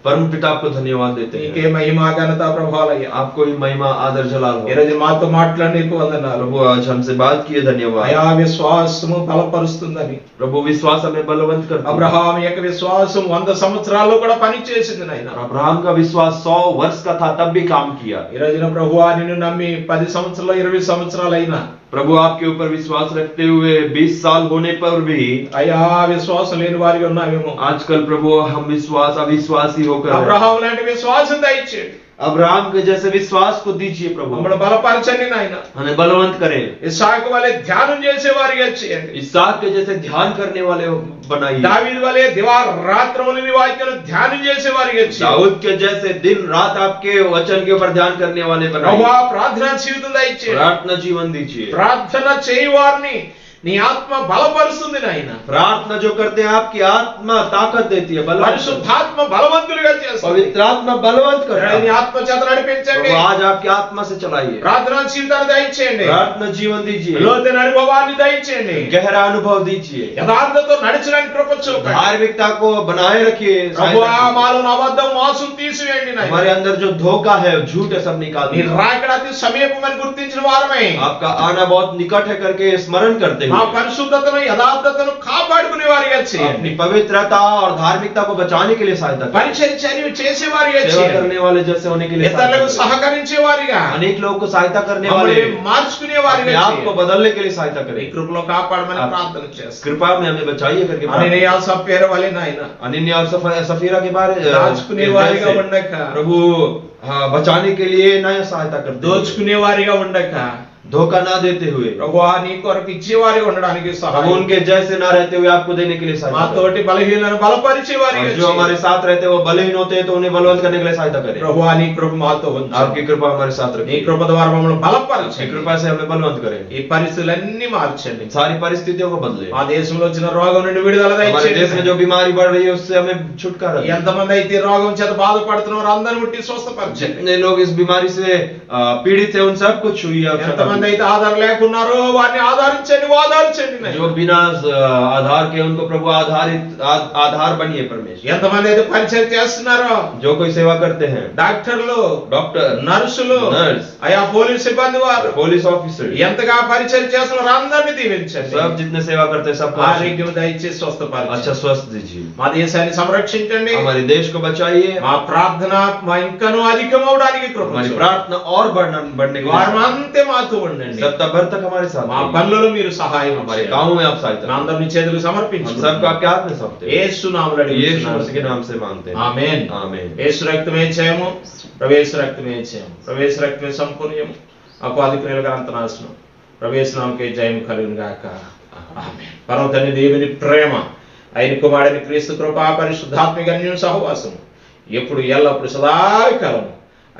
परम पिता आपको धन्यवाद देते నీకే हैं। మహిమ ఘనత ప్రభావాలయ్యా. आपको ही महिमा आदर जलाल हो। ఈ రోజు మాతో మాట్లాడనీకు వందనాలు. प्रभु आज हमसे बात किए, धन्यवाद। అయా విశ్వాసము బలపరుస్తుందని, प्रभु विश्वास हमें बलवंत करता है। అబ్రహాం యొక్క విశ్వాసం 100 సంవత్సరాల్లో కూడా పనిచేసింది నాయన. अब्राहम का विश्वास 100 वर्ष का था, तब भी काम किया। ఈ రోజున ప్రభువా నిన్ను నమ్మి 10 సంవత్సరాలు 20 సంవత్సరాలైనా प्रभु आपके ऊपर विश्वास रखते हुए 20 साल होने पर भी అయా విశ్వాసం లేని వారిగా ఉన్నామేమో. आजकल प्रभु हम अविश्वासी होकर అబ్రహాం లాంటి విశ్వాసం దయచేయండి. अब्राहम के जैसे विश्वास को दीजिए प्रभु। మమ్మల్ని బలపరచండి నాయన. हमें बलवंत करें। ఇస్సాకు వలె ధ్యానం చేసే వారిగా చేయండి. इसहाक के जैसे ध्यान करने वाले बनाइए। దావీదు వలె దివారాత్రములు నీ వాక్యాలు ధ్యానం చేసే వారిగా చేయండి. दाऊद के जैसे दिन रात आपके वचन के ऊपर ध्यान करने वाले बनाइए। ప్రభువా ప్రార్థనా జీవితం దయచేయండి. प्रार्थना जीवन दीजिए। ప్రార్థన చేయి వారిని నీ ఆత్మ బలపరుస్తుంది నాయన. प्रार्थना जो करते हैं आपकी आत्मा ताकत देती है, बलवंत। పరిశుద్ధాత్మ బలవంతులుగా చేస్తుంది. पवित्र आत्मा बलवंत करता నీ है। ఆత్మ చేత నడిపించండి. प्रभु आज आपकी आत्मा से चलाइए। ప్రార్థనా జీవితాన్ని దయచేయండి. प्रार्थना जीवन दीजिए। లోతైన అనుభవాన్ని దయచేయండి. गहरा अनुभव दीजिए। యథార్థతో నడిచడానికి కృప చూపండి. धार्मिकता को बनाए रखिए। ప్రభువా మాలో అబద్ధం మోసం తీసివేయండి నాయన. हमारे अंदर जो धोखा है, झूठ है, सब निकाल నీ दीजिए। రాకడ అతి సమీపమని గుర్తించిన వారమే आपका आना बहुत निकट है करके स्मरण करते మా हुए పరిశుద్ధతను యథార్థతను కాపాడుకునే వారిగా अपनी చేయండి. पवित्रता और धार्मिकता को बचाने के लिए सहायता करें। పరిచర్య చేసే వారిగా सेवा చేయండి. करने वाले जैसे होने के लिए सहायता ఇతరులకు करें। సహకరించే వారిగా, अनेक लोगों को सहायता करने वाले, మమ్మల్ని మార్చుకునే వారిగా अपने आप को చేయండి. बदलने के लिए सहायता నీ करें। కృపలో కాపాడమని आप- ప్రార్థన చేస్తాను. कृपा में हमें बचाइए करके प्रार्थना అననీయ సఫీరా వలె నాయన अनन्या और सफीरा के बारे దాచుకునే వారిగా जैसे ఉండక, प्रभु बचाने के लिए नया सहायता करते हैं। దోచుకునే వారిగా ఉండక, धोखा ना देते हुए, ప్రభువా నీ కొరకు ఇచ్చేవారిగా ఉండడానికి हम సహాయం. उनके जैसे ना रहते हुए आपको देने के लिए మా सहायता करें। తోటి బలహీనలను బలపరిచే వారిగా और जो చేయండి. हमारे साथ रहते हैं वो बलहीन होते हैं तो उन्हें बलवंत करने के लिए सहायता करें। ప్రభువా నీ కృప మాతో ఉంచు. आपकी कृपा हमारे साथ నీ रखिए। కృప ద్వారా మమ్మల్ని आपकी బలపరచండి. कृपा से हमें बलवंत करें। ఈ పరిస్థితులన్నీ మార్చండి. सारी परिस्थितियों को बदले। మా దేశంలో వచ్చిన రోగం నుండి విడుదల हमारे देश में దయచేయండి. जो बीमारी बढ़ रही है उससे हमें छुटकारा दें। ఎంతమంది అయితే ఈ రోగం చేత బాధపడుతున్నారో అందరిని ముట్టి స్వస్థపరచండి. जितने लोग इस बीमारी से पीड़ित है उन सबको छुइए और ఎంతమంది छुड़ाइए। అయితే ఆధారం లేకున్నారో వారిని ఆధారించండి, ఓదార్చండి నాయన. जो बिना आधार के उनको प्रभु आधार बनिए परमेश्वर। ఎంతమంది అయితే పరిచయం చేస్తున్నారో, जो कोई सेवा करते हैं, డాక్టర్లు, डॉक्टर, నర్సులు, नर्स, అయా పోలీస్ సిబ్బంది వారు पुलिस ऑफिसर, ఎంతగా పరిచయం చేస్తున్నారు అందరిని దీవించండి. सब जितने सेवा करते हैं सबको ఆరోగ్యం దయచేసి స్వస్థపరచండి. अच्छा स्वस्थ दीजिए। మా దేశాన్ని సంరక్షించండి. हमारे देश को बचाइए। మా ప్రార్థన మా ఇంకనూ అధికమవడానికి కృప हमारी చూపండి. प्रार्थना और बढ़ने के వారం लिए అంతే మాతో ఉండండి. सप्ताह भर तक हमारे साथ మా रहिए। పనులలో మీరు సహాయం हमारे చేయండి. कामों में आप सहायता నా करें। అందరిని చేతులు हम సమర్పించుకుంటున్నాను. सबको आपके हाथ में सौंपते हैं। యేసు నామములో यीशु मसीह के అడుగుతున్నాను. नाम से मांगते हैं। ఆమేన్. आमीन। యేసు రక్తమే జయము, ప్రవేశ రక్తమే జయము, ప్రవేశ రక్తమే సంపూర్ణము, అపాది క్రియలకు అంతనాశనం, ప్రవేశ నామకే జయము కలుగును గాక. ఆమేన్. పరమ తండ్రి దేవుని ప్రేమ, ఆయన కుమారుని క్రీస్తు కృప, పరిశుద్ధాత్మిక అన్యోన్య సహవాసము ఎప్పుడు ఎల్లప్పుడు సదాకాలము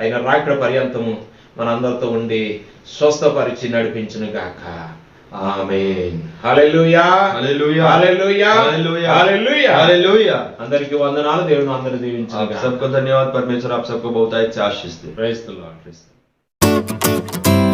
ఆయన రాకడ పర్యంతము మనందరితో ఉండి స్వస్థపరిచి నడిపించును గాక. ఆమేన్. హల్లెలూయా, हालेलुया, హల్లెలూయా, हालेलुया, హల్లెలూయా. हालेलुया। అందరికీ వందనాలు. దేవుని అందరూ దీవించును आप గాక. सबको धन्यवाद। परमेश्वर आप सबको बहुत अच्छे आशीष दे। Praise the lord.